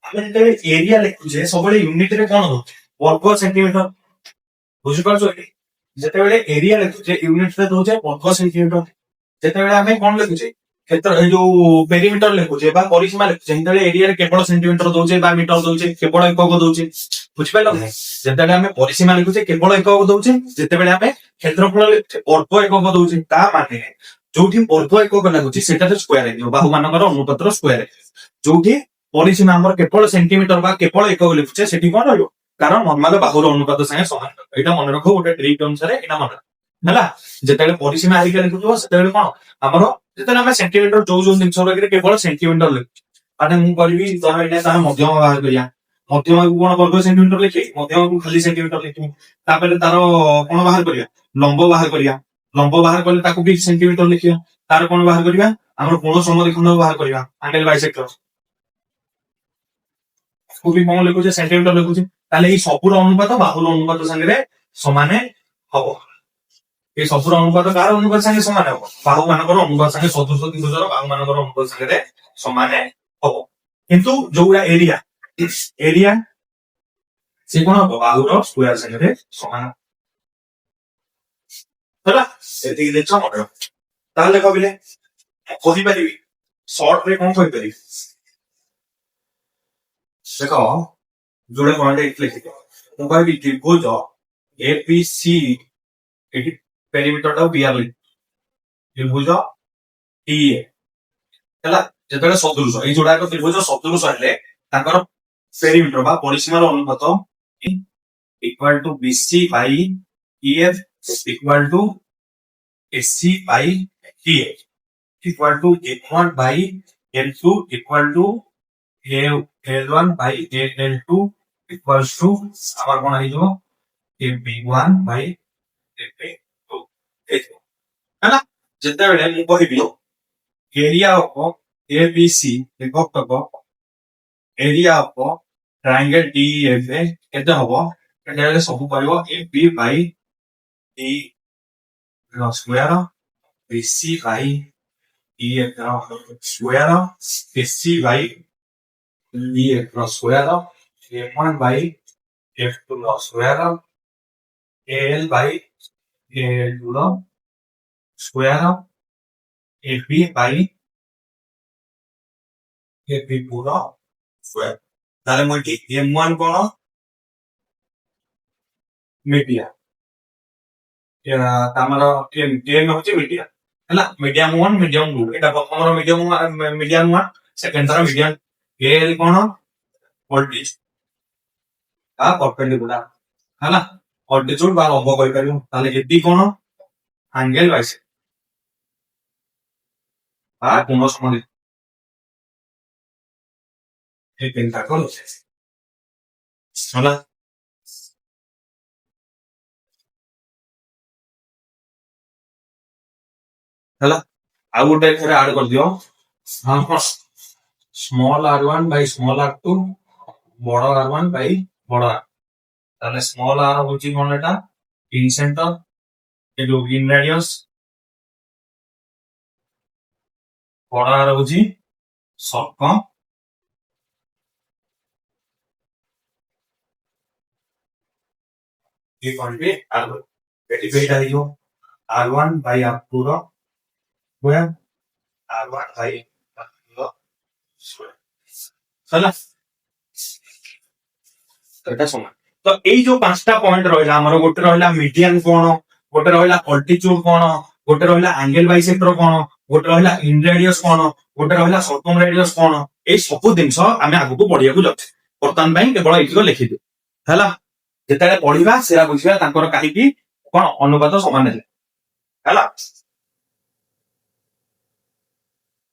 ଆମେ ଯେତେବେଳେ ଏରିଆ ଲେଖୁଛେ ସବୁବେଳେ ୟୁନିଟ ରେ କଣ ଦଉଛେ ବର୍ଗ ସେଣ୍ଟିମିଟର ବୁଝିପାରୁଛ ଏଠି ଯେତେବେଳେ ଏରିଆ ଲେଖୁଛେ ୟୁନିଟ ରେ ଦଉଛେ ବର୍ଗ ସେଣ୍ଟିମିଟର ଯେତେବେଳେ ଆମେ କଣ ଲେଖୁଛେ କ୍ଷେତ୍ର ଏ ଯୋଉ ପେରିମିଟର ଲେଖୁଛେ ବା ପରିସୀମା ଲେଖୁଛେ ସେତେବେଳେ ଏରିଆରେ କେବଳ ସେଣ୍ଟିମିଟର ଦଉଛେ ବା ମିଟର ଦଉଛେ କେବଳ ଏକକ ଦଉଛେ ବୁଝିପାରିଲ ଯେତେବେଳେ ଆମେ ପରିସୀମା ଲେଖୁଛେ କେବଳ ଏକକ ଦଉଛେ ଯେତେବେଳେ ଆମେ କ୍ଷେତ୍ରଫଳ ଲେଖୁଛେ ବର୍ଗ ଏକକ ଦଉଛେ ତା ମାନେ ଯୋଉଠି ବର୍ଗ ଏକକ ଲାଗୁଛି ସେଟାରେ ସ୍କୋୟାର ହେଇଯିବ ବାହୁ ମାନଙ୍କର ଅନୁପାତର ସ୍କୋୟାର ଯୋଉଠି परिसीमा हमर केवल सेंटीमीटर बा केवल एकक लिखुचे सेठी कोन रहयो कारण नॉर्मल बाहुर अनुपात संगे समान एटा मन रखो गोटे ट्रिक अनुसार एटा मन हला जेतेले परिसीमा आइके लिखुतो सेतेले कोन हमर जेतेले हम सेंटीमीटर जो जो दिन सबरे केवल सेंटीमीटर लिखु माने मु करबी तमे एटा तार मध्यम बाहर करिया मध्यम को कोन वर्ग सेंटीमीटर लिखि मध्यम को खाली सेंटीमीटर लिखि तापर तार कोन बाहर करिया लंब बाहर करले ताको भी सेंटीमीटर लिखिया तार कोन बाहर करिया हमर कोन समद्विखंड बाहर करिया एंगल बाइसेक्टर को भी कोन लिखुचे सेंटीमीटर लिखुचे ताले ई सबुर अनुपात बाहुर अनुपात संगे समान हबो ए सबुर अनुपात कार अनुपात संगे समान हबो बाहु मानकर अनुपात संगे सदृश त्रिभुजर बाहु मानकर अनुपात संगे समान हबो किंतु जोरा एरिया से कोन हबो बाहुर स्क्वायर संगे समान हला एति देखछ मडर ताले कबिले कहि परिबी शॉर्ट रे कोन कहि परिबी देखो जोड़े पॉइंट एक लिख दो ମୁଁ କହିବି ତ୍ରିଭୁଜ एबीसी ଏଠି ପେରିମିଟର ଟା ବିଆର ଲି ତ୍ରିଭୁଜ DA ହେଲା ଯେତେବେଳେ ସଦୃଶ ଏଇ ଯୋଡ଼ାକ ତ୍ରିଭୁଜ ସଦୃଶ ହେଲେ ତାଙ୍କର पेरिमीटर बा परिसीमार अनुपात equal to BC by EF equal to AC by TF equal to F1 by L2 equal to L1 by L2 equal to आबार कोन आइ जो FB1 बाई FB2 हैला जेते बेले मु कहिबी एरिया ऑफ ABC एকক तक एरिया ऑफ ट्रायंगल DEF केते हबो केते सब पाइबो AB बाई D रो स्क्वायर BC बाई EF रो स्क्वायर AC बाई EF रो स्क्वायर F1 बाई F2 रो स्क्वायर AL बाई AL2 रो स्क्वायर FB बाई FB2 रो स्क्वायर ताले मोटी M1 कोन मीडिया तामर टेन होची मीडिया हैला मीडियम 1 मीडियम 2 एटा प्रथमर मीडियम 1 सेकंड तर मीडियम एल कोन वोल्टेज परपेंडिकुलर हैला ऑल्टीट्यूड बार लंब कहि परियो ताले एबी कोन एंगल वाइज कोन समान ए पेंटागन होला हैला आ गोटे थरे ऐड कर दियो हां small r1 by small r2 बड़ r1 बाय बड़ r ताले स्मॉल r होची कोन एटा इन सेंटर ए जो इन रेडियस बड़ r होची सर्कम ये कोन बे r एटी बेटा दियो r1 बाय r2 रो स्क्वायर r1 बाय r2 रो स्क्वायर चला एटा समान तो एई जो पांचटा पॉइंट रहला हमर गोटे रहला मीडियन कोन गोटे रहला अल्टीट्यूड कोन गोटे रहला एंगल बाइसेक्टर कोन गोटे रहला इन रेडियस कोन गोटे रहला सर्कम रेडियस कोन ए सब दिनस आमे आगु को पढिया को जाथे वर्तमान भाई केवल एटिको लिखि दे हैला जेताले पढिबा सेरा बुझिबा तांकर काहे की कोन अनुपात समान हेले हैला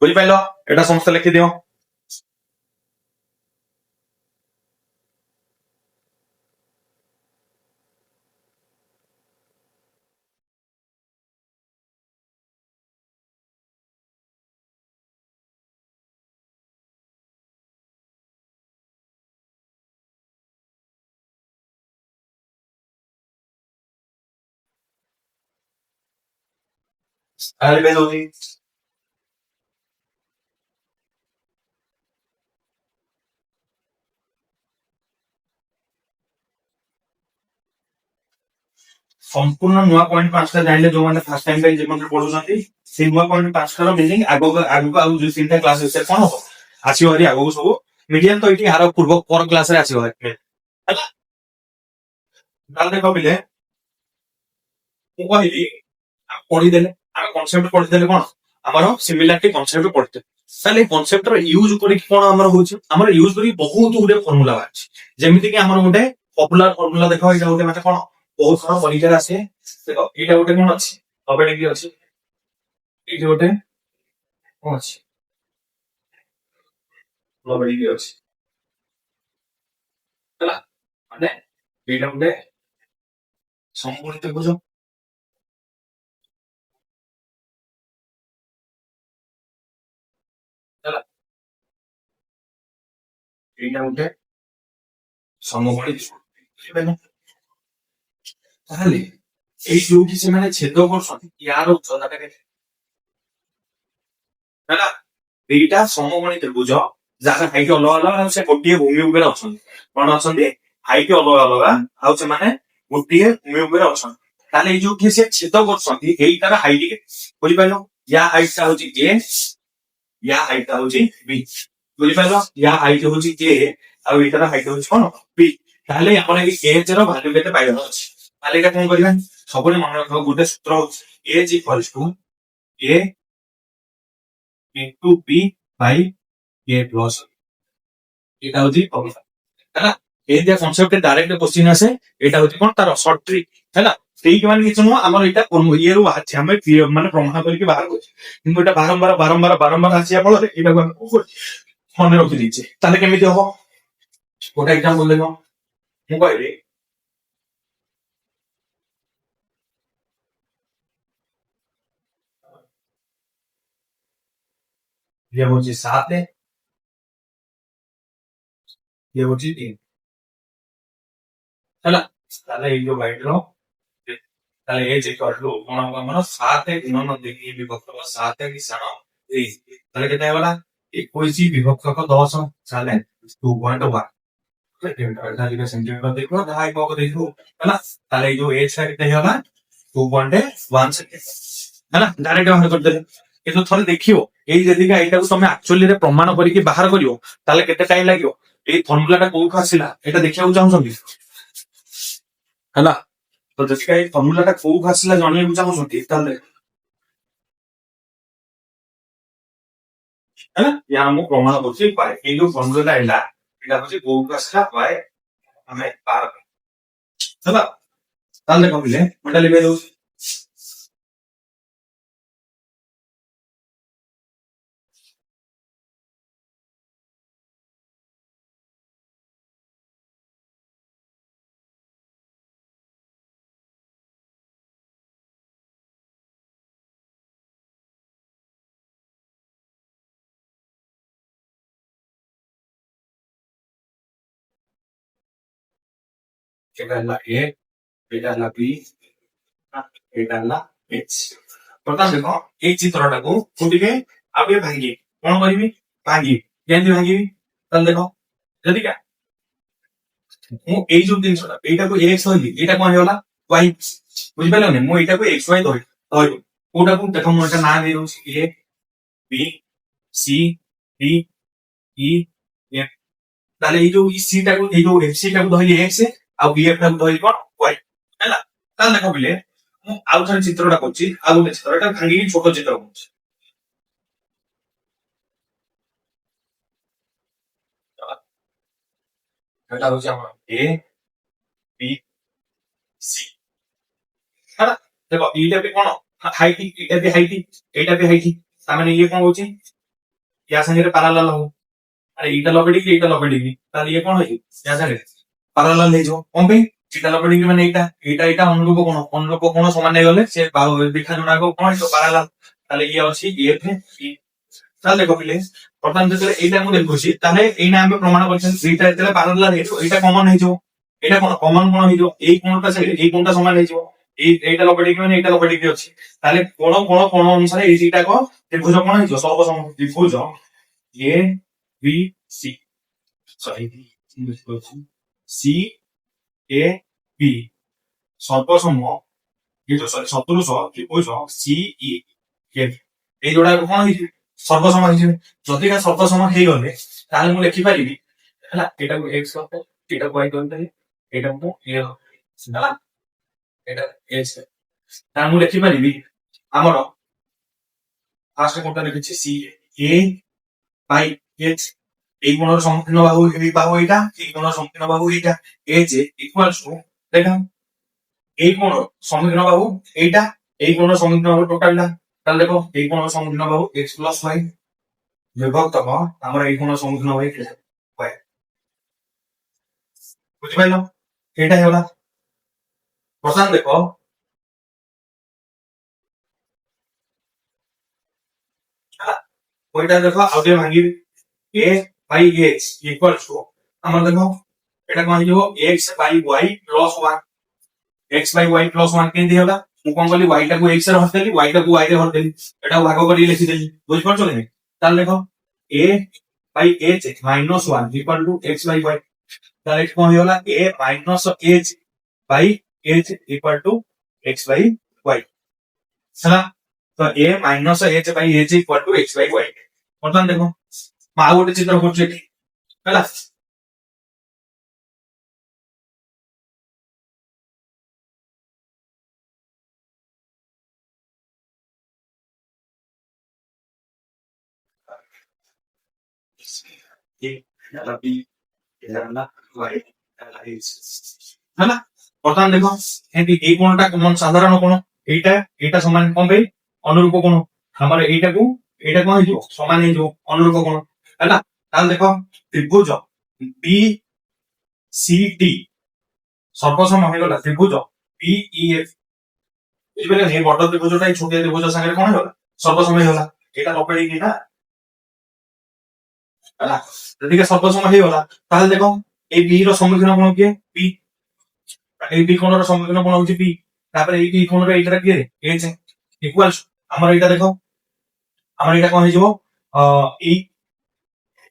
बुझि पाइलो एटा समस्त लिखि दियो आले बेलोनी संपूर्ण नुआ पॉइंट पांचटा जानले जो माने फर्स्ट टाइम पे जेमन पढुछंती से नुआ पॉइंट पांचटा रो मीनिंग आगो आउ जो तीनटा क्लास होसे कोन हो आसी हरी आगो सब मीडियम तो इटी हार पूर्व पर क्लास रे आसी हरी हैला डाल देखो बिले मु कहिली पढी देले आ कांसेप्ट पढी देले कोन हमरो सिमिलरिटी कांसेप्ट पढते ताले कांसेप्ट रो यूज करी कोन हमरो होछि हमरो यूज करी बहुत गुडे फार्मूला बाछि जेमिति कि हमरो गुडे पॉपुलर फार्मूला देखो इटा गुडे माने कोन बहुत सारा परीक्षा आसे देखो इटा गुडे कोन अछि अबेडे की अछि इटा गुडे कोन अछि अबेडे की अछि हैला माने इटा गुडे संपूर्ण बुझो हैला इटा गुडे समकोणी बुझिबेने ताहले এই যোগটি সে মানে ছেদ করছন ইয়ার উচ্চতাটা কেতে ହେଲା এইটা সমগণী ত্রিভুজ যাହାର ହାଇଟ୍ ଅଲଗା ଅଲଗା ଆଉ ସେ ଗୋଟିଏ ଭୂମି ଉପରେ ଅଛନ୍ତି କଣ ଅଛନ୍ତି ହାଇଟ୍ ଅଲଗା ଅଲଗା ଆଉ ସେମାନେ ଗୋଟିଏ ଭୂମି ଉପରେ ଅଛନ୍ତି ତାହେଲେ ଏଇ ଯୋଉ କି ସେ ଛେଦ କରୁଛନ୍ତି ଏଇଟାର ହାଇଟ୍ କେତେ ବୁଝିପାରିଲ ୟା ହାଇଟ୍ ଟା ହଉଛି a ୟା ହାଇଟ୍ ଟା ହଉଛି b ବୁଝିପାରିଲ ୟା ହାଇଟ୍ ହଉଛି a ଆଉ ଏଇଟାର ହାଇଟ୍ ହଉଛି କଣ b ତାହେଲେ ଆମର ଏଇ h ର ଭ୍ୟାଲୁ କେତେ ପାଇବାର ଅଛି ତାହେଲେ ଏଇଟା କଣ କରିବା ସବୁବେଳେ ମନେ ରଖ ଗୋଟେ ସୂତ୍ର ହଉଛି h equals to a into b by a plus এটা হচ্ছে ফর্মুলা है ना एदिया कॉन्सेप्ट डायरेक्ट क्वेश्चन आसे एटा होची कोन तार शॉर्ट ट्रिक है ना ट्रिक माने किछ नो हमर एटा ये रु बाहर हम माने प्रमाण करके बाहर को किंतु एटा बारंबार बारंबार बारंबार आसिया फल एटा को मन रखि दिचे ताले केमिति हो गोटे एग्जांपल देखो मु कहबे ये होची 7 ये होची 3 ହେଲା ତାହେଲେ ଏଇ ଯୋଉ ଗାଇଡର ତାହେଲେ ଏ ଯେ କହିଲୁ କଣ ହବ ଆମର 7 ଗୁଣନ ଦେଇକି ବିଭକ୍ତ ହବ 7 ମିଶାଣ 3 ତାହେଲେ କେତେ ହେଇଗଲା 21 ବିଭକ୍ତକ 10 ତାହେଲେ 2.1 ସେଣ୍ଟିମିଟର ଦେଖିବ ଯାହା ଏକକ ଦେଖିବୁ ହେଲା ତାହେଲେ ଏଇ ଯୋଉ ଏଜ ଟା କେତେ ହେଇଗଲା 2.1 ସେକେଣ୍ଡ ହେଲା ଡାଇରେକ୍ଟ ବାହାର କରିଦେଲେ କିନ୍ତୁ ଥରେ ଦେଖିବ ଏଇ ଯଦି ଏଇଟାକୁ ତମେ ଆକ୍ଚୁଆଲି ରେ ପ୍ରମାଣ କରିକି ବାହାର କରିବ ତାହେଲେ କେତେ ଟାଇମ ଲାଗିବ ଏଇ ଫର୍ମୁଲା ଟା କୋଉଠୁ ଆସିଲା ଏଇଟା ଦେଖିବାକୁ ଚାହୁଁଛନ୍ତି ହେଲା ତ ଯଦି ଏଇ ଫର୍ମୁଲା ଟା କୋଉଠୁ ଆସିଲା ଜାଣିବାକୁ ଚାହୁଁଛନ୍ତି ତାହେଲେ ହେଲା ଏହା ମୁଁ ପ୍ରମାଣ କରୁଛି ଏଇ ଯୋଉ ଫର୍ମୁଲା ଟା ହେଲା ଏଇଟା ହଉଛି କୋଉଠୁ ଆସିଲା ବାଏ ଆମେ ବାହାର ହେଲା ତାହେଲେ କହିଲେ ମୁଁ ଏଟା ଲିଭେଇ ଦଉଛି ଏଇଟା ହେଲା ଏ ଏଇଟା ହେଲା ବି ଏଇଟା ହେଲା ଏଚ୍ ବର୍ତ୍ତମାନ ଦେଖ ଏଇ ଚିତ୍ରଟାକୁ ମୁଁ ଟିକେ ଆଉ ଟିକେ ଭାଙ୍ଗିବି କଣ କରିବି ଭାଙ୍ଗିବି କେମିତି ଭାଙ୍ଗିବି ତାହେଲେ ଦେଖ ଯଦିକା ମୁଁ ଏଇ ଯୋଉ ଜିନିଷଟା ଏଇଟାକୁ ଏକ୍ସ ଧରିଲି ଏଇଟା କଣ ହେଇଗଲା ୱାଇ ବୁଝିପାରିଲନି ମୁଁ ଏଇଟାକୁ ଏକ୍ସ ୱାଇ ଧରିଲି କୋଉଟାକୁ ଦେଖ ମୁଁ ଏଇଟା ନାଁ ଦେଇଦଉଛି A B C D E F ତାହେଲେ ଏଇ ଯୋଉ ସି ଟାକୁ ଏଇ ଯୋଉ ଏଫ ସି ଟାକୁ ଧରିଲି ଏକ୍ସ ଆଉ ବି ଏଫ ଟାକୁ ଧରିଲି କଣ ୱାଇ ହେଲା ତାହେଲେ ଦେଖ ପିଲେ ମୁଁ ଆଉ ଥରେ ଚିତ୍ରଟା କରୁଛି ଆଉ ଗୋଟେ ଚିତ୍ର ଏଟା ଭାଙ୍ଗିକି ଛୋଟ ଚିତ୍ର କରୁଛି ଏଟା ହଉଛି ଆମର ଏ ବି ସି ହେଲା ଦେଖ ଏଇଟା ବି କଣ ହାଇଟ୍ ଏଇଟା ବି ହାଇଟ୍ ଏଇଟା ବି ହାଇଟ୍ ତାମାନେ ଇଏ କଣ ହଉଛି ୟା ସାଙ୍ଗରେ ପାରାଲାଲ ହବ ଆରେ ଏଇଟା 90 ଡିଗ୍ରୀ ଏଇଟା 90 ଡିଗ୍ରୀ ତାହେଲେ ଇଏ କଣ ହେଇଯିବ ୟା ସାଙ୍ଗରେ ପାରାଲାଲ ହେଇଯିବ କଣ ପାଇଁ ଏଇଟା 90 ଡିଗ୍ରୀ ମାନେ ଏଇଟା ଏଇଟା ଏଇଟା ଅନୁରୂପ କୋଣ ସମାନ ହେଇଗଲେ ସେ ଦେଖା ଜଣାକ କଣ ହେଇଯିବ ପାରାଲାଲ ତାହେଲେ ଇଏ ଅଛି ଏଫ ଇ ତାହେଲେ ଦେଖ ପିଲେ ବର୍ତ୍ତମାନ ଯେତେବେଳେ ଏଇଟା ମୁଁ ଦେଖୁଛି ତାହେଲେ ଏଇନା ଆମେ ପ୍ରମାଣ କରିଛନ୍ତି ଦୁଇଟା ଯେତେବେଳେ ପାରାଲାଲ ହେଇଯିବ ଏଇଟା କମନ ହେଇଯିବ ଏଇଟା କଣ କମନ କଣ ହେଇଯିବ ଏଇ କୋଣଟା ଏଇ କୋଣଟା ସମାନ ହେଇଯିବ এইটা 90 ডিগ্রি মানে এইটা 90 ডিগ্রি ଅଛି তাহলে কোণ অনুসারে এই দুইটাক ত্রিভুজ কোণ ହେଇଯିବ সর্বসম ত্রিভুজ A B C sorry C A B সর্বসম এই যে সরি শতরুষ ত্রিভুজ সি ই এফ এই ଯୋଉଟା କଣ ହେଇଛି ସର୍ବସମ ହେଇଯିବେ ଯଦିକା ସର୍ବସମ ହେଇଗଲେ ତାହେଲେ ମୁଁ ଲେଖିପାରିବି ହେଲା ଏଇଟାକୁ ଏକ୍ସ ଏଇଟାକୁ ୱାଇ କରିପାରିବି ଏଇଟାକୁ ମୁଁ ଏ ହେଲା ଏଇଟା ଏକ୍ସ ତାହେଲେ ମୁଁ ଲେଖିପାରିବି ଆମର ফার্স্ট কোণটা লিখেছি সি এ বাই এইচ এই কোণের সম্মুখীন বাহু এইটা এই কোণের সম্মুখীন বাহু এইটা এইচ ইকুয়ালস টু দেখো এই কোণ সম্মুখীন বাহু এইটা এই কোণের সম্মুখীন বাহু টোটালটা তাহলে দেখো এই কোণের সম্মুখীন বাহু এক্স প্লাস ওয়াই বিভক্তক আমরা এই কোণের সম্মুখীন বাহু ওয়াই বুঝিপাইল এইটা হেলা প্রশ্ন দেখো ওইটা দেখো ଆଉ ଟିକେ ଭାଙ୍ଗିବି a by x equal to ଆମର ଦେଖ ଏଟା କଣ ହେଇଯିବ x by y plus 1 x by y plus 1 କେମିତି ହେଲା ମୁଁ କଣ କଲି y ଟାକୁ x ରେ ହଟେଇଲି y ଟାକୁ y ରେ ହଟେଇଲି ଏଟାକୁ ଭାଗ କରି ଲେଖିଦେଲି ବୁଝିପାରୁଛ କି ତାହେଲେ ଦେଖ a by h minus 1 equal to x by y ତାହେଲେ କଣ ହେଇଗଲା a minus h by h equal to x by y ହେଲା ତ a minus h by h equal to x by y ବର୍ତ୍ତମାନ ଦେଖ ମୁଁ ଆଉ ଗୋଟେ ଚିତ୍ର କରୁଛି ଏଠି ହେଲା A ହେଲା B ହେଲା ହେଲା ବର୍ତ୍ତମାନ ଦେଖ ଏମିତି ଏଇ କୋଣଟା କମନ ସାଧାରଣ କୋଣ ଏଇଟା ସମାନ କଣ ପାଇଁ ଅନୁରୂପ କୋଣ ଆମର ଏଇଟା କଣ ହେଇଯିବ ସମାନ ହେଇଯିବ ଅନୁରୂପ କୋଣ ହେଲା ତାହେଲେ ଦେଖ ତ୍ରିଭୁଜ ବି ସି ଡି ସର୍ବସମ ହେଇଗଲା ତ୍ରିଭୁଜ ପି ଇ ଏଫ ବୁଝିପାରିଲେ এই বড় ত্রিভুজটা এই ছোট ত্রিভুজ সাথে কোন হলো সর্বসম ହେଇଗଲା এটা 90 ডিগ্রি না ହେଲା যদি সর্বসম ହେଇଗଲା তাহলে দেখো এই বি র সম্মুখীন কোণ কিଏ পি এই বি কোণର সম্মুখୀନ কোণ হଉଛି পি তারপরে এই বি কোণର এইটা কিଏ এইচ ইকুয়ালস ଆମର এইটা দেখো ଆମର এইটা কোণ ହେଇଯିବ এই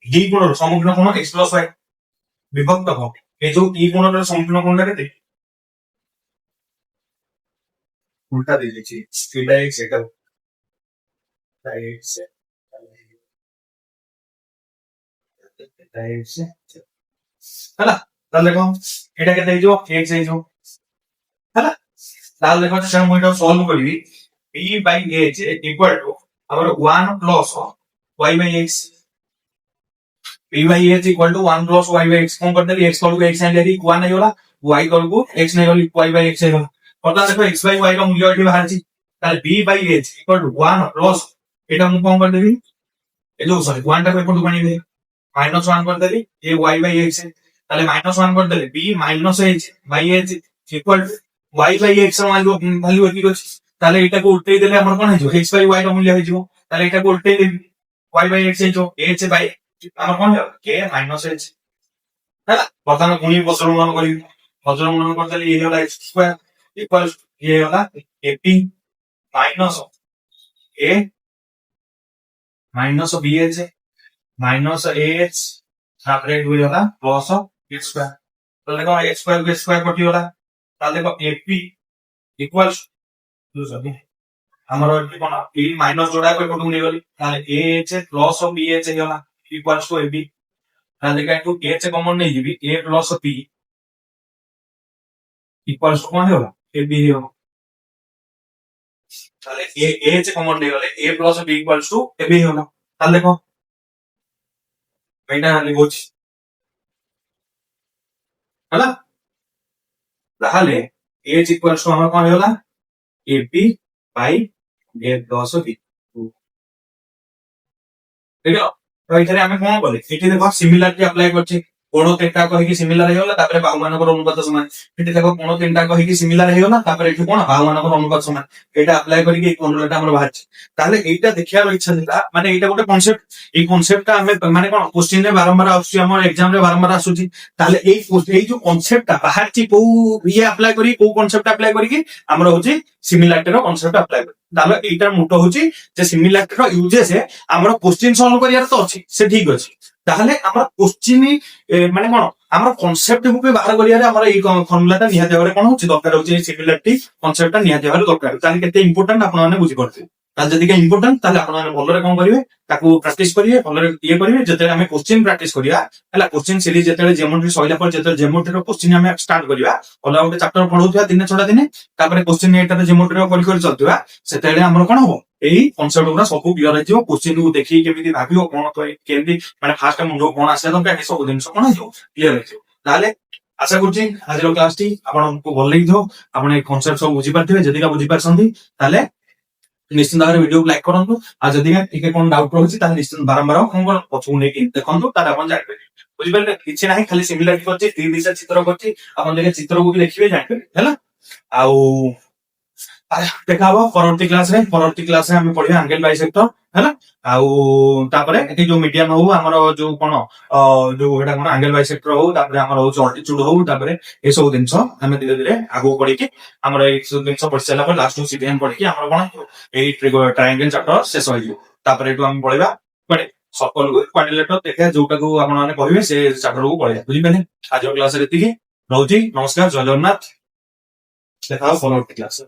ডি কোণର সম্মুখীନ কোণ x + y বিভক্ত কোণ এই ଯୋଉ ই কোণର সম্মুখীନ কোণটা কেতে उल्टा दे लीजिए थीटा एक्स एटा एक्स ହେଲା ତାହେଲେ ଦେଖ ଏଇଟା କେତେ ହେଇଯିବ x ହେଇଯିବ ହେଲା ତାହେଲେ ଦେଖ ସେଟା ମୁଁ ଏଟା ସଲ୍ଭ କରିବି b by h equal to ଆମର 1 plus y by x b by h equal to 1 plus y by x କଣ କରିଦେଲି x ତଳକୁ x ଆଣିଲି 1 ହେଇଗଲା y ତଳକୁ x ନେଇଗଲି y by x ହେଇଗଲା ବର୍ତ୍ତମାନ ଦେଖ x by y ର ମୂଲ୍ୟ ଏଠି ବାହାରିଛି ତାହେଲେ b by h equal to 1 plus ଏଟା ମୁଁ କଣ କରିଦେବି ଏ ଯୋଉ ସରି 1 ଟାକୁ ଏପଟକୁ ଆଣିବି -1 କରିଦେଲି a y by x তাহলে -1 କରିଦେଲେ b minus h by h equal to y by x ର ଭ୍ୟାଲୁ ଏଠି ଅଛି ତାହେଲେ ଏଟାକୁ ଉଲ୍ଟେଇ ଦେଲେ ଆମର କଣ ହେଇଯିବ x by y ର ମୂଲ୍ୟ ହେଇଯିବ ତାହେଲେ ଏଟାକୁ ଉଲ୍ଟେଇ ଦେବି y by x ହେଇଯିବ h by ଆମର କଣ ହେବ k minus h ହେଲା ବର୍ତ୍ତମାନ ଗୁଣି ବଜ୍ରମୂଳନ କରିବି ବଜ୍ରମୂଳନ କରିଦେଲେ ଇଏ ହେଲା x² equal ଇଏ ହେଲା ap minus a minus bh minus ah ତାପରେ ଏଠି ହେଲା ପ୍ଲସ x ସ୍କ୍ୱାର ତ ଦେଖ x ସ୍କ୍ୱାର କଟିଗଲା ତାହେଲେ ଦେଖ ap ଇକ୍ୱାଲ୍ସ ଆମର ଏଠି କଣ a ମାଇନସ ଯୋଡା କରି କୋଠୁ ନେଇଗଲି ତାହେଲେ ah ପ୍ଲସ bh ହେଇଗଲା ଇକ୍ୱାଲ୍ସ ଟୁ ab ତାହେଲେ ଦେଖ ଏଠୁ h କମନ ନେଇଯିବି a ପ୍ଲସ p ଇକ୍ୱାଲ୍ସ କଣ ହେଇଗଲା ab ହେଇଗଲା তাহলে a h কমন নেইগলে a plus b equals to ab হলো তাহলে দেখো এইটা লিখছি হলা তাহলে h ইকুয়ালস টু আমার কোন হলো ab by a plus b ঠিক আছে তো এখানে আমি কোন বলে এটি দেখো সিমিলারিটি অ্যাপ্লাই করছি কোণ তিনটা কহিকি সিমিলার ହେଇଗଲା ତାପରେ ବାହୁ ମାନଙ୍କର ଅନୁପାତ ସମାନ ଏଠି ଦେଖ କୋଣ ତିନଟା କହିକି ସିମିଲାର ହେଇଗଲା ତାପରେ ଏଠି କୋଣ ବାହୁ ମାନଙ୍କର ଅନୁପାତ ସମାନ ଏଇଟା ଆପ୍ଲାଏ କରିକି এই ଫର୍ମୁଲାଟା ଆମର ବାହାରିଛି ତାହେଲେ ଏଇଟା ଦେଖିବାର ଇଚ୍ଛା ଥିଲା ମାନେ ଏଇଟା ଗୋଟେ କନସେପ୍ଟ এই କନସେପ୍ଟଟା ଆମେ ମାନେ କୋଣ କ୍ୱେଶ୍ଚିନ ରେ ବାରମ୍ବାର ଆସୁଛି ଆମର एग्जाम ରେ ବାରମ୍ବାର ଆସୁଛି ତାହେଲେ এই ଯୋଉ କନସେପ୍ଟଟା ବାହାରିଛି କୋଉ ଇଏ ଆପ୍ଲାଏ କରି କୋଉ କନସେପ୍ଟ ଆପ୍ଲାଏ କରିକି ଆମର ହଉଛି ସିମିଲାରିଟିର କନସେପ୍ଟ ଆପ୍ଲାଏ କରି ତାହେଲେ ଏଇଟା ମୋଟ ହଉଛି ଯେ ସିମିଲାରିଟିର ୟୁଜେସ୍ ଆମର क्वेश्चन सॉल्व କରିବାର ତ ଅଛି ସେ ଠିକ ଅଛି ତାହେଲେ ଆମର क्वेश्चन ମାନେ କଣ ଆମର କନସେପ୍ଟ କୁ ବାହାର କରିବାରେ ଆମର এই ଫର୍ମୁଲାଟା ନିହାତି ଭାବରେ କଣ ହଉଛି ଦରକାର ହଉଛି ସିମିଲାରିଟି କନସେପ୍ଟଟା ନିହାତି ଭାବରେ ଦରକାର ତାହେଲେ କେତେ ଇମ୍ପୋର୍ଟାଣ୍ଟ ଆପଣ ମାନେ ବୁଝି ପାରୁଥିବେ ତାହେଲେ ଯଦି ଇମ୍ପୋର୍ଟାଣ୍ଟ ତାହେଲେ ଆପଣ ମାନେ ଭଲରେ କଣ କରିବେ ତାକୁ ପ୍ରାକ୍ଟିସ କରିବେ ଭଲରେ ଇଏ କରିବେ ଯେତେବେଳେ ଆମେ क्वेश्चन ପ୍ରାକ୍ଟିସ କରିବା ହେଲା क्वेश्चन ସିରିଜ ଯେତେବେଳେ ଜିଓମେଟ୍ରି ସଇଲା ପରେ ଯେତେବେଳେ ଜିଓମେଟ୍ରିର क्वेश्चन ଆମେ ଷ୍ଟାର୍ଟ କରିବା ଅଲଗା ଗୋଟେ ଚାପ୍ଟର ପଢଉଥିବା ଦିନେ ଛଡା ଦିନେ ତାପରେ क्वेश्चन ଏଟାରେ ଜିଓମେଟ୍ରିର କରି କରି ଚାଲୁଥିବା ସେତେବେଳେ ଆମର କଣ ହବ এই কনসেপ্ট গুলা সবু ক্লিয়ার হয়ে যাব কোশ্চেন কু দেখি কেমিতি ভাবিব কোন কেমিতি মানে ফার্স্ট মুন্ড কোন আসলে দরকার এই সব জিনিস কোন হয়ে যাব ক্লিয়ার হয়ে যাব তাহলে আশা করছি আজর ক্লাসটি আপনাদের ভাল লাগিথ আপনি এই কনসেপ্ট সব বুঝি পারথিবে যদি বুঝি পারছন্তি তাহলে নিশ্চিত ভাবে ভিডিও লাইক করন্তু আর যদি টিকে কোন ডাউট রହୁଛି তাহলে নিশ্চিত বারম্বার কোন কোন পছু নেকি দেখন্তু তাহলে আপন জানবে বুঝিপারলে কিছু নাই খালি সিমিলারিটি করছি তিন দিশা চিত্র করছি আপন দেখে চিত্রକୁ ବି ଦେଖିବେ ଜାଣିବେ ହେଲା ଆଉ देखा हबो परवर्ती क्लास रे हम पढिया एंगल बाइसेक्टर हैला आउ तापरे एटी जो मीडियन हो हमर जो कोन जो एटा कोन एंगल बाइसेक्टर हो तापरे हमर हो अल्टीट्यूड हो तापरे ए सब दिनस हम धीरे धीरे आगो पढी कि हमर ए सब दिनस पढि साला पर लास्ट सीधे पढी कि हमर कोन ए ट्रायंगल चैप्टर शेष होइयो तापरे एटु हम पढिबा बडे सर्कल को क्वाड्रिलेटरल देखा जोटा को आपण माने कहिबे से चैप्टर को पढिया बुझि पेने आज क्लास रे एतिकी रहउची नमस्कार जय जगन्नाथ देखा परवर्ती क्लास